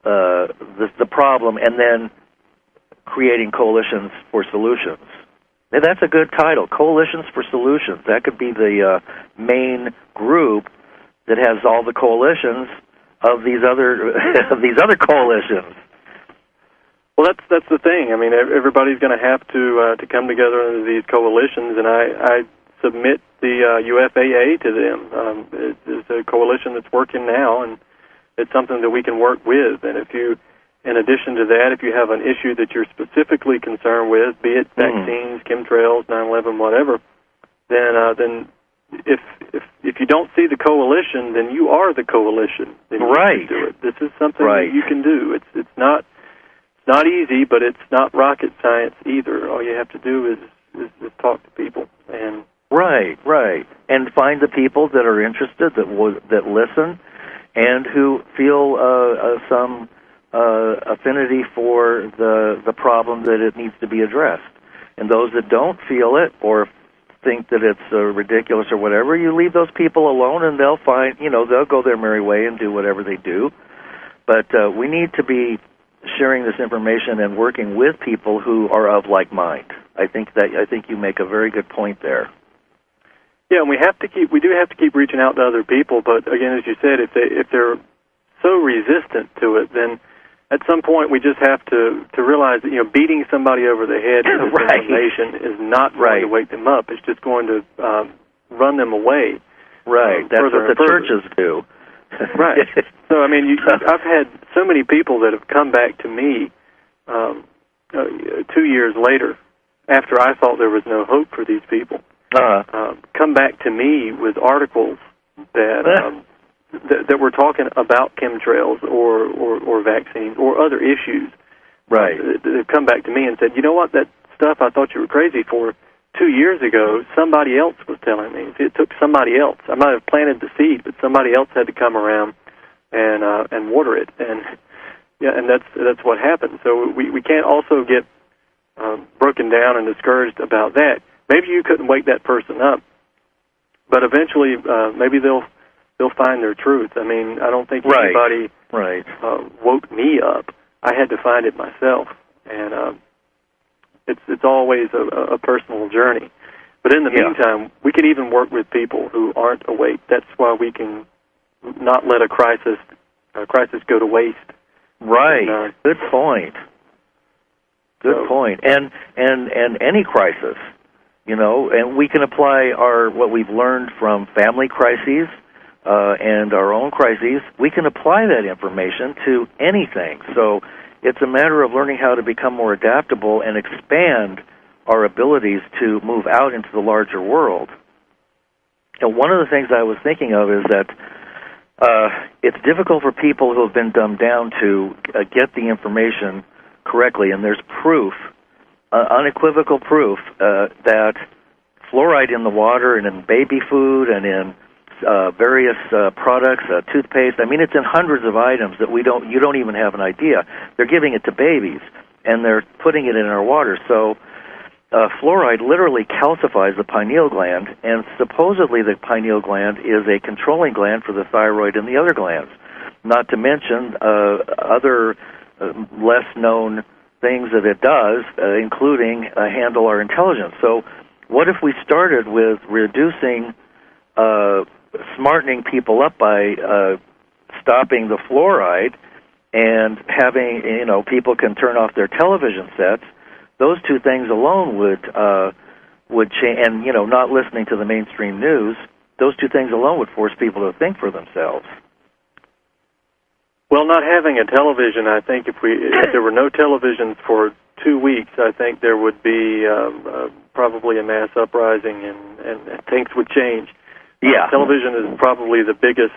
the problem and then creating coalitions for solutions? Now, that's a good title, Coalitions for Solutions. That could be the main group that has all the coalitions of these other coalitions. Well, that's the thing. I mean, everybody's going to have to come together into these coalitions, and I submit the UFAA to them. It's a coalition that's working now, and it's something that we can work with. And if you, in addition to that, if you have an issue that you're specifically concerned with, be it vaccines, chemtrails, 9/11, whatever, then if you don't see the coalition, then you are the coalition. Then you can do it. This is something that you can do. It's not easy, but it's not rocket science either. All you have to do is talk to people and and find the people that are interested, that listen, and who feel some affinity for the problem that it needs to be addressed. And those that don't feel it or think that it's ridiculous or whatever, you leave those people alone, and they'll find, they'll go their merry way and do whatever they do. But we need to be sharing this information and working with people who are of like mind. I think you make a very good point there. Yeah, and we do have to keep reaching out to other people. But again, as you said, if they're so resistant to it, then at some point we just have to realize that beating somebody over the head with this information is not going to wake them up. It's just going to run them away. Right. That's what the churches do. Right. So I mean, I've had so many people that have come back to me 2 years later, after I thought there was no hope for these people. Come back to me with articles that were talking about chemtrails or vaccines or other issues. Right. They've come back to me and said, you know what, that stuff I thought you were crazy for 2 years ago, somebody else was telling me. It took somebody else. I might have planted the seed, but somebody else had to come around and water it. And that's what happened. So we can't also get broken down and discouraged about that. Maybe you couldn't wake that person up, but eventually maybe they'll find their truth. I mean, I don't think anybody woke me up. I had to find it myself, and it's always a personal journey. But in the meantime, we can even work with people who aren't awake. That's why we can not let a crisis go to waste. Right. Good point. Good point. And any crisis, and we can apply what we've learned from family crises and our own crises. We can apply that information to anything. So it's a matter of learning how to become more adaptable and expand our abilities to move out into the larger world. And one of the things I was thinking of is that it's difficult for people who have been dumbed down to get the information correctly, and there's proof, unequivocal proof, that fluoride in the water and in baby food and in various products, toothpaste. I mean, it's in hundreds of items that you don't even have an idea. They're giving it to babies, and they're putting it in our water. So fluoride literally calcifies the pineal gland, and supposedly the pineal gland is a controlling gland for the thyroid and the other glands, not to mention other less known things that it does, including handle our intelligence. So what if we started with reducing, smartening people up by stopping the fluoride and having, people can turn off their television sets. Those two things alone would change, and, not listening to the mainstream news, those two things alone would force people to think for themselves. Well, not having a television, I think if there were no televisions for 2 weeks, I think there would be probably a mass uprising and things would change. Yeah. Television is probably the biggest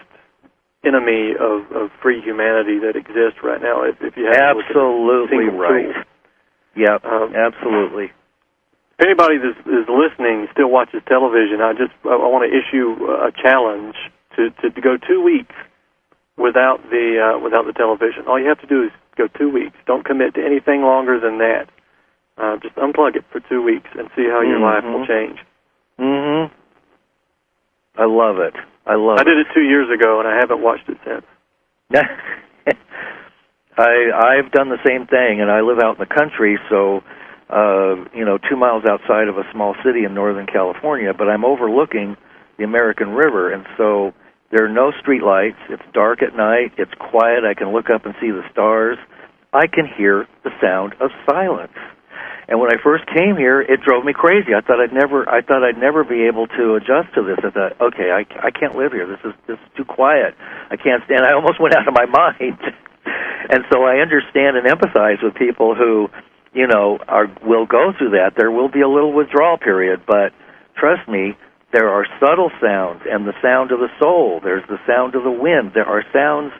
enemy of free humanity that exists right now. If you have absolutely right. Yeah, absolutely. If anybody that is listening still watches television, I want to issue a challenge to go 2 weeks without the television. All you have to do is go 2 weeks. Don't commit to anything longer than that. Just unplug it for 2 weeks and see how your life will change. Mm-hmm. I love it. I did it 2 years ago, and I haven't watched it since. I've done the same thing, and I live out in the country, so 2 miles outside of a small city in Northern California, but I'm overlooking the American River, and so there are no street lights. It's dark at night. It's quiet. I can look up and see the stars. I can hear the sound of silence. And when I first came here, it drove me crazy. I thought I'd never be able to adjust to this. I thought, okay, I can't live here. This is too quiet. I can't stand. I almost went out of my mind. And so I understand and empathize with people who, will go through that. There will be a little withdrawal period, but trust me, there are subtle sounds and the sound of the soul. There's the sound of the wind. There are sounds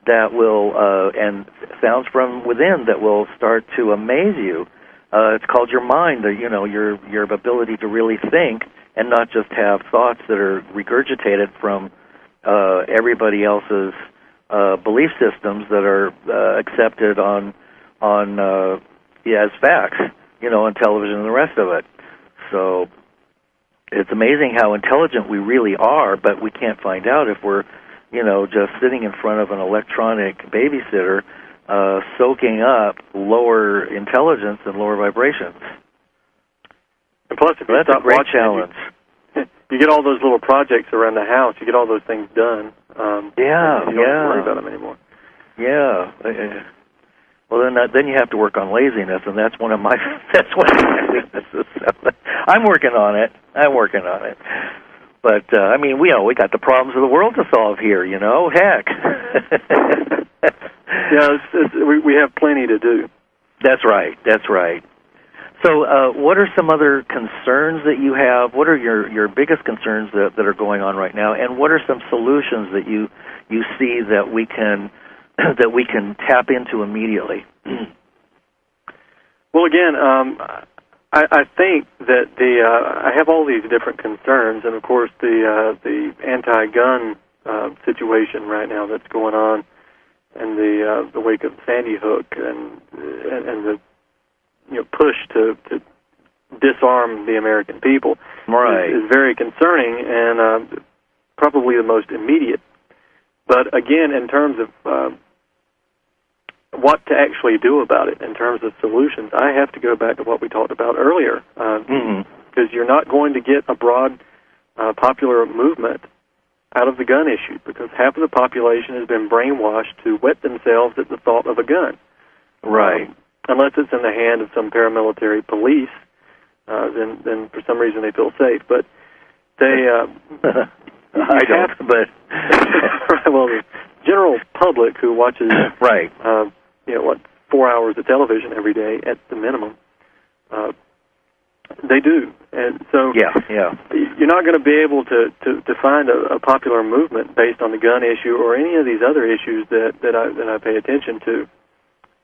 that will, and sounds from within that will start to amaze you. It's called your mind, your ability to really think and not just have thoughts that are regurgitated from everybody else's belief systems that are accepted as facts, on television and the rest of it. So it's amazing how intelligent we really are, but we can't find out if we're, just sitting in front of an electronic babysitter soaking up lower intelligence and lower vibrations. And plus, if you that's stop a great watching, challenge. You get all those little projects around the house. You get all those things done. You don't have to worry about them anymore. Yeah. Well, then you have to work on laziness, and that's one of my weaknesses. So, I'm working on it. But we got the problems of the world to solve here. Heck. Yeah, we have plenty to do. That's right. So, what are some other concerns that you have? What are your biggest concerns that are going on right now? And what are some solutions that you see that we can tap into immediately? Well, again, I think that I have all these different concerns, and of course the anti-gun situation right now that's going on, and the wake of Sandy Hook, and the push to disarm the American people, right, is very concerning and probably the most immediate. But again, in terms of what to actually do about it, in terms of solutions, I have to go back to what we talked about earlier, because you're not going to get a broad popular movement out of the gun issue, because half of the population has been brainwashed to wet themselves at the thought of a gun. Right. Unless it's in the hand of some paramilitary police, then for some reason they feel safe. But they, I don't. But well, the general public who watches, right, 4 hours of television every day at the minimum, they do, and so you're not going to be able to find a popular movement based on the gun issue or any of these other issues that I pay attention to,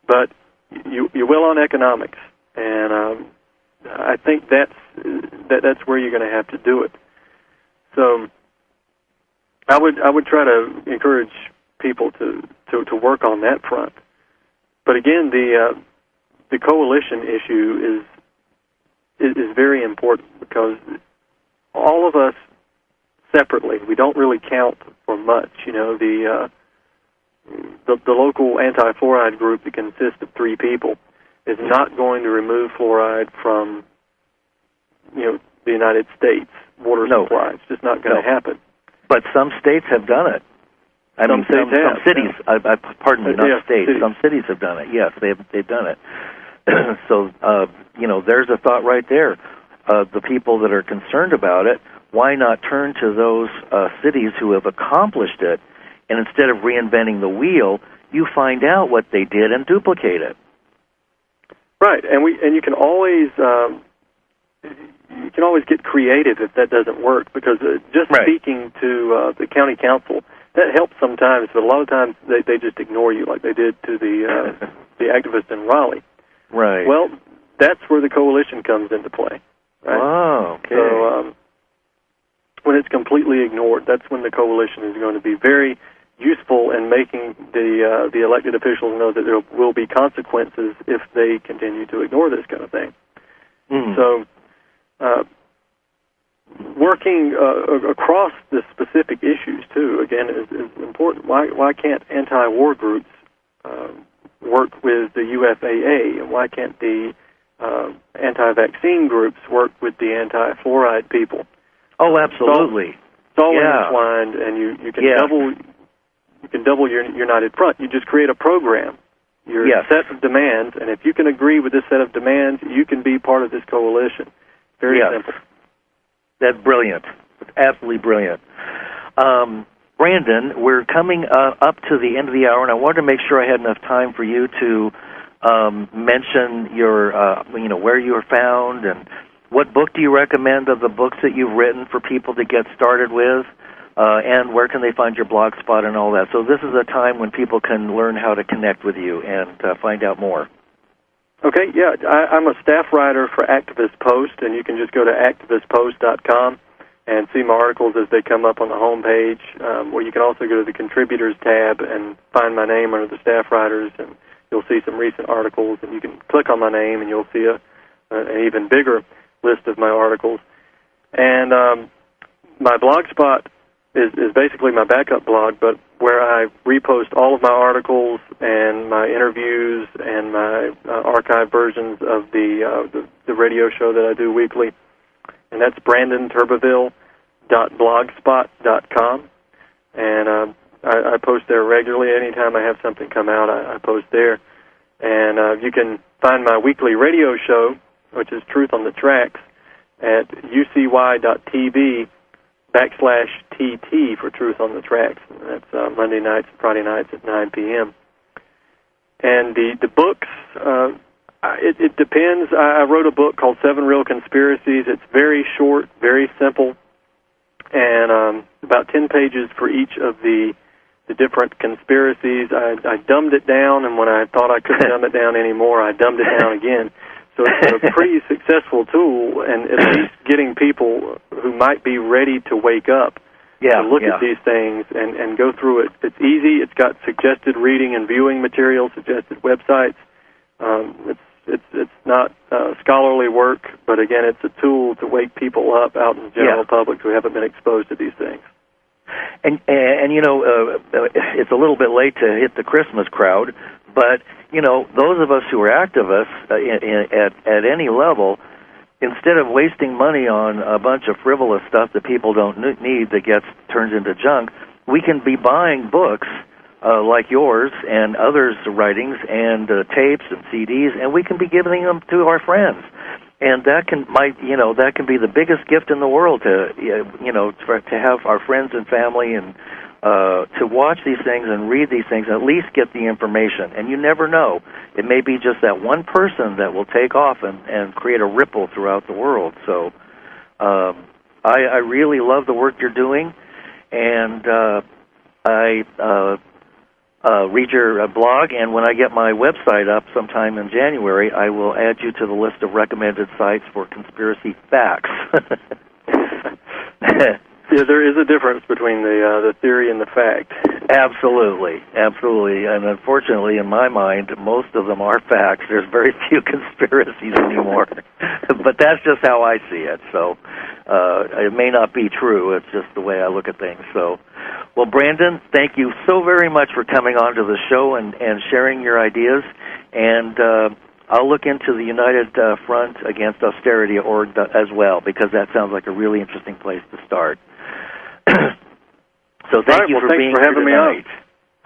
but you will on economics, and I think that's where you're going to have to do it. So I would try to encourage people to work on that front. But again, the coalition issue is very important, because all of us separately, we don't really count for much. The local anti-fluoride group that consists of 3 people is not going to remove fluoride from the United States water supply. It's just not going to happen. But some states have done it. Some cities. Yeah. Pardon me, not states. Cities. Some cities have done it. Yes, they've done it. So there's a thought right there. The people that are concerned about it, why not turn to those cities who have accomplished it, and instead of reinventing the wheel, you find out what they did and duplicate it. Right, and you can always get creative if that doesn't work, because just speaking to the county council, that helps sometimes, but a lot of times they just ignore you, like they did to the activists in Raleigh. Right. Well, that's where the coalition comes into play. Right? Oh, okay. So when it's completely ignored, that's when the coalition is going to be very useful in making the elected officials know that there will be consequences if they continue to ignore this kind of thing. So working across the specific issues, too, again, is important. Why can't anti-war groups work with the UFAA, and why can't the anti-vaccine groups work with the anti-fluoride people? Oh, absolutely. It's all intertwined, and you can double your united front. You just create a program, your set of demands, and if you can agree with this set of demands, you can be part of this coalition. Very simple. That's brilliant. Absolutely brilliant. Brandon, we're coming up to the end of the hour, and I wanted to make sure I had enough time for you to mention your, where you are found, and what book do you recommend of the books that you've written for people to get started with, and where can they find your blog spot and all that. So this is a time when people can learn how to connect with you and find out more. Okay, yeah, I'm a staff writer for Activist Post, and you can just go to activistpost.com and see my articles as they come up on the home page, or you can also go to the Contributors tab and find my name under the staff writers, and you'll see some recent articles, and you can click on my name, and you'll see an even bigger list of my articles. And my blog spot is basically my backup blog, but where I repost all of my articles and my interviews and my archive versions of the radio show that I do weekly. And that's BrandonTurbeville.blogspot.com. And I post there regularly. Anytime I have something come out, I post there. And you can find my weekly radio show, which is Truth on the Tracks, at ucy.tv/TT for Truth on the Tracks. And that's Monday nights and Friday nights at 9 p.m. And the books, it depends. I wrote a book called 7 Real Conspiracies. It's very short, very simple, and about 10 pages for each of the different conspiracies. I dumbed it down, and when I thought I couldn't dumb it down anymore, I dumbed it down again. So it's a pretty successful tool, and at least getting people who might be ready to wake up to look at these things and go through it. It's easy. It's got suggested reading and viewing material, suggested websites. It's not scholarly work, but again, it's a tool to wake people up out in the general public who haven't been exposed to these things. And it's a little bit late to hit the Christmas crowd, but those of us who are activists at any level, instead of wasting money on a bunch of frivolous stuff that people don't need that gets turned into junk, we can be buying books like yours and others' writings and tapes and CDs, and we can be giving them to our friends. And that can be the biggest gift in the world to have our friends and family and to watch these things and read these things and at least get the information. And you never know. It may be just that one person that will take off and create a ripple throughout the world. So I really love the work you're doing, and I read your blog, and when I get my website up sometime in January, I will add you to the list of recommended sites for conspiracy facts. Yeah, there is a difference between the theory and the fact. Absolutely, absolutely. And unfortunately, in my mind, most of them are facts. There's very few conspiracies anymore. But that's just how I see it. So it may not be true. It's just the way I look at things. So, well, Brandon, thank you so very much for coming on to the show and sharing your ideas. And I'll look into the United Front Against Austerity org as well, because that sounds like a really interesting place to start. So thank you for being here having tonight. Me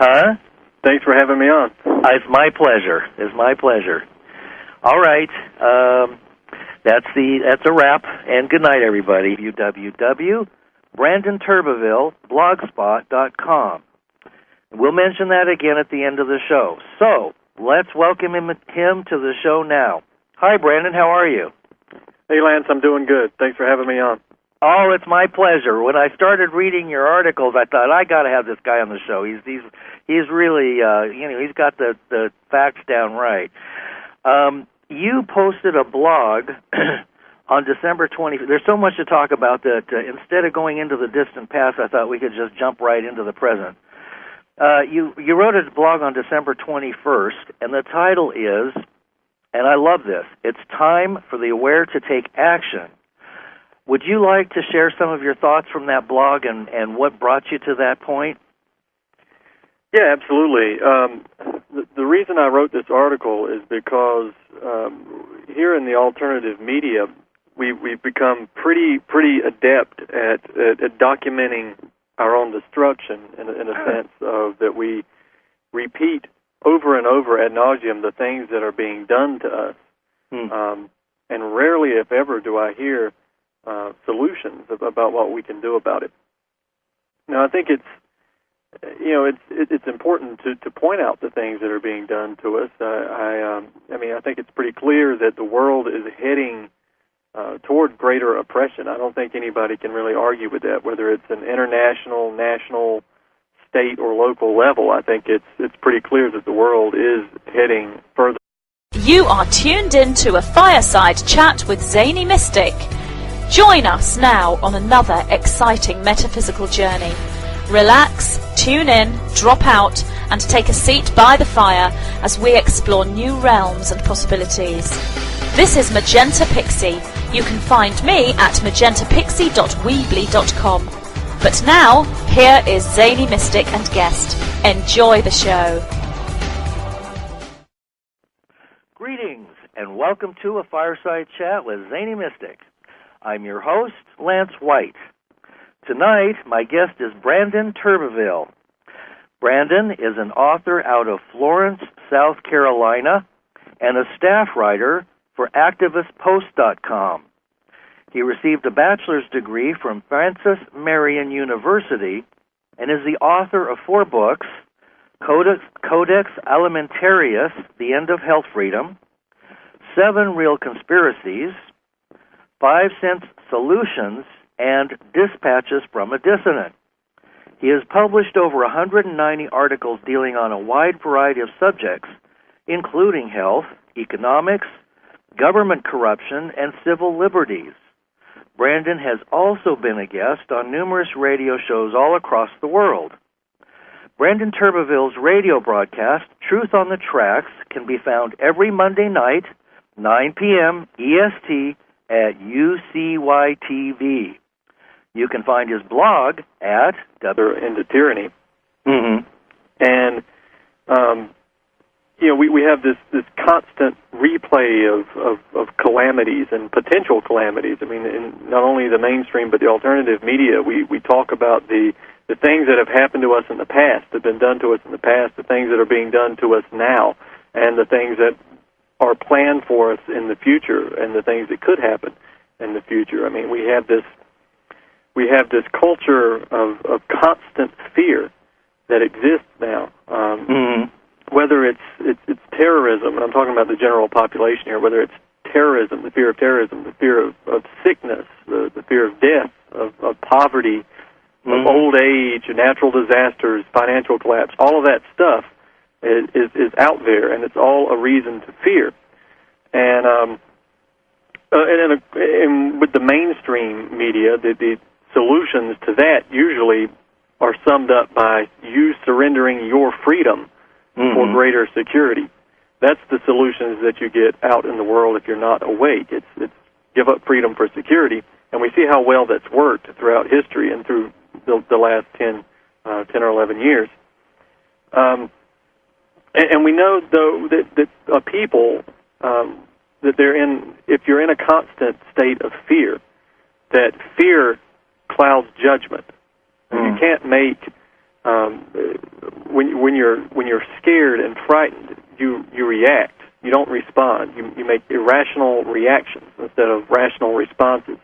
on. Thanks for having me on. It's my pleasure. It's my pleasure. All right. That's a wrap. And good night, everybody. www.BrandonTurbeville.blogspot.com. We'll mention that again at the end of the show. So let's welcome him to the show now. Hi, Brandon. How are you? Hey, Lance. I'm doing good. Thanks for having me on. Oh, it's my pleasure. When I started reading your articles, I thought I got to have this guy on the show. He's really he's got the facts down right. You posted a blog on December 20th. There's so much to talk about that instead of going into the distant past, I thought we could just jump right into the present. You wrote a blog on December 21st, and the title is, and I love this, it's time for the aware to take action. Would you like to share some of your thoughts from that blog and what brought you to that point? Yeah, absolutely. The reason I wrote this article is because here in the alternative media, we've become pretty adept at documenting our own destruction in a sense of that we repeat over and over ad nauseum the things that are being done to us, and rarely, if ever, do I hear solutions about what we can do about it. Now, I think it's important to point out the things that are being done to us. I think it's pretty clear that the world is heading toward greater oppression. I don't think anybody can really argue with that, whether it's an international, national, state, or local level. I think it's pretty clear that the world is heading further. You are tuned in to a Fireside Chat with Zany Mystic. Join us now on another exciting metaphysical journey. Relax, tune in, drop out, and take a seat by the fire as we explore new realms and possibilities. This is Magenta Pixie. You can find me at magentapixie.weebly.com. But now, here is Zany Mystic and guest. Enjoy the show. Greetings, and welcome to a Fireside Chat with Zany Mystic. I'm your host, Lance White. Tonight, my guest is Brandon Turbeville. Brandon is an author out of Florence, South Carolina, and a staff writer for ActivistPost.com. He received a bachelor's degree from Francis Marion University and is the author of 4 books, Codex Alimentarius, The End of Health Freedom, 7 Real Conspiracies, 5 Cent Solutions, and Dispatches from a Dissident. He has published over 190 articles dealing on a wide variety of subjects, including health, economics, government corruption, and civil liberties. Brandon has also been a guest on numerous radio shows all across the world. Brandon Turbeville's radio broadcast, Truth on the Tracks, can be found every Monday night, 9 p.m. EST at UCYTV. You can find his blog at Into Tyranny. Mm-hmm. And, we have this constant replay of calamities and potential calamities. I mean, in not only the mainstream but the alternative media, we talk about the things that have happened to us in the past, that have been done to us in the past, the things that are being done to us now, and the things that are planned for us in the future, and the things that could happen in the future. I mean, we have this culture of constant fear that exists now. Whether it's terrorism, and I'm talking about the general population here, whether it's terrorism, the fear of terrorism, the fear of sickness, the fear of death, of poverty, of old age, natural disasters, financial collapse, all of that stuff is out there, and it's all a reason to fear. And with the mainstream media, the solutions to that usually are summed up by you surrendering your freedom for greater security. That's the solutions that you get out in the world if you're not awake. It's give up freedom for security, and we see how well that's worked throughout history and through the last 10 or 11 years. And we know, though, that people, that they're in, if you're in a constant state of fear, that fear clouds judgment. And you can't make, when you're scared and frightened, you react. You don't respond. You make irrational reactions instead of rational responses.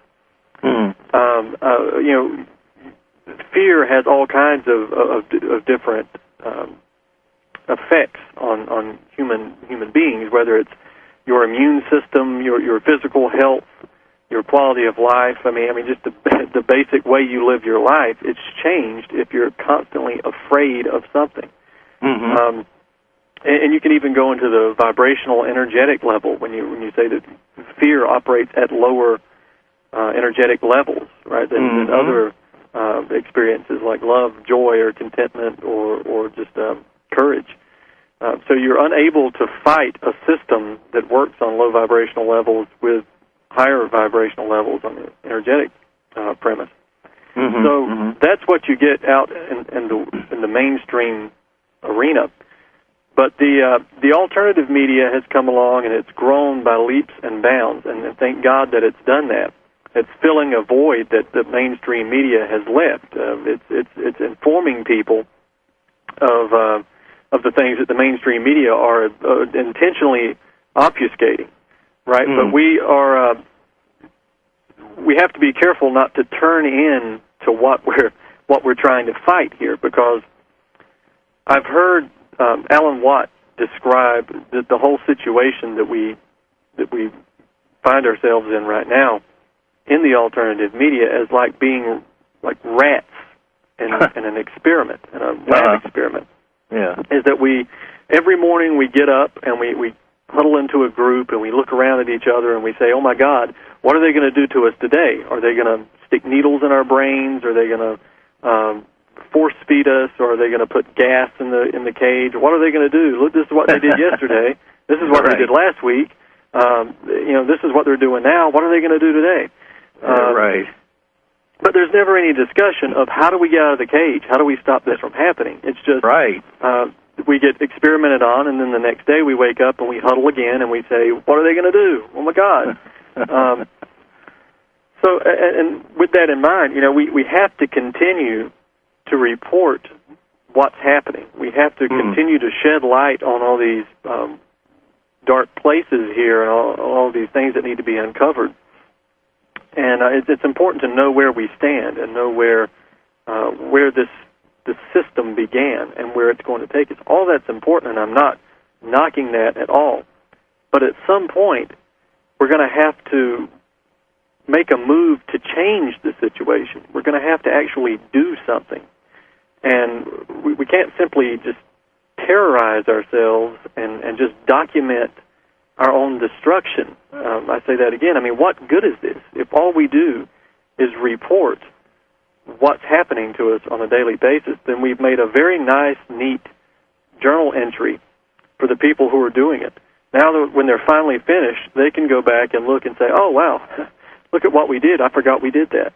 Fear has all kinds of different effects on human beings, whether it's your immune system, your physical health, your quality of life. I mean, just the basic way you live your life. It's changed if you're constantly afraid of something. And you can even go into the vibrational, energetic level when you say that fear operates at lower energetic levels, right, than other experiences like love, joy, or contentment, or just courage. So you're unable to fight a system that works on low vibrational levels with higher vibrational levels on the energetic premise. Mm-hmm, So that's what you get out in the mainstream arena. But the alternative media has come along, and it's grown by leaps and bounds, and thank God that it's done that. It's filling a void that the mainstream media has left. It's informing people of the things that the mainstream media are intentionally obfuscating, right? But we have to be careful not to turn in to what we're trying to fight here, because I've heard Alan Watt describe the whole situation that we find ourselves in right now in the alternative media as like being like rats in an experiment, in a lab experiment. Yeah. Is that every morning we get up and we huddle into a group and we look around at each other and we say, oh my God, what are they going to do to us today? Are they going to stick needles in our brains? Are they going to force feed us, or are they going to put gas in the cage? What are they going to do? Look, this is what they did yesterday. This is what they did last week. This is what they're doing now. What are they going to do today? Right. But there's never any discussion of how do we get out of the cage? How do we stop this from happening? It's just we get experimented on, and then the next day we wake up and we huddle again and we say, what are they going to do? Oh, my God. So, and with that in mind, we have to continue to report what's happening. We have to continue to shed light on all these dark places here and all these things that need to be uncovered. And it's important to know where we stand and know where this system began and where it's going to take us. All that's important, and I'm not knocking that at all. But at some point, we're going to have to make a move to change the situation. We're going to have to actually do something. And we can't simply just terrorize ourselves and just document our own destruction. I say that again. I mean, what good is this if all we do is report what's happening to us on a daily basis? Then we've made a very nice, neat journal entry for the people who are doing it. Now, when they're finally finished, they can go back and look and say, oh, wow, look at what we did. I forgot we did that.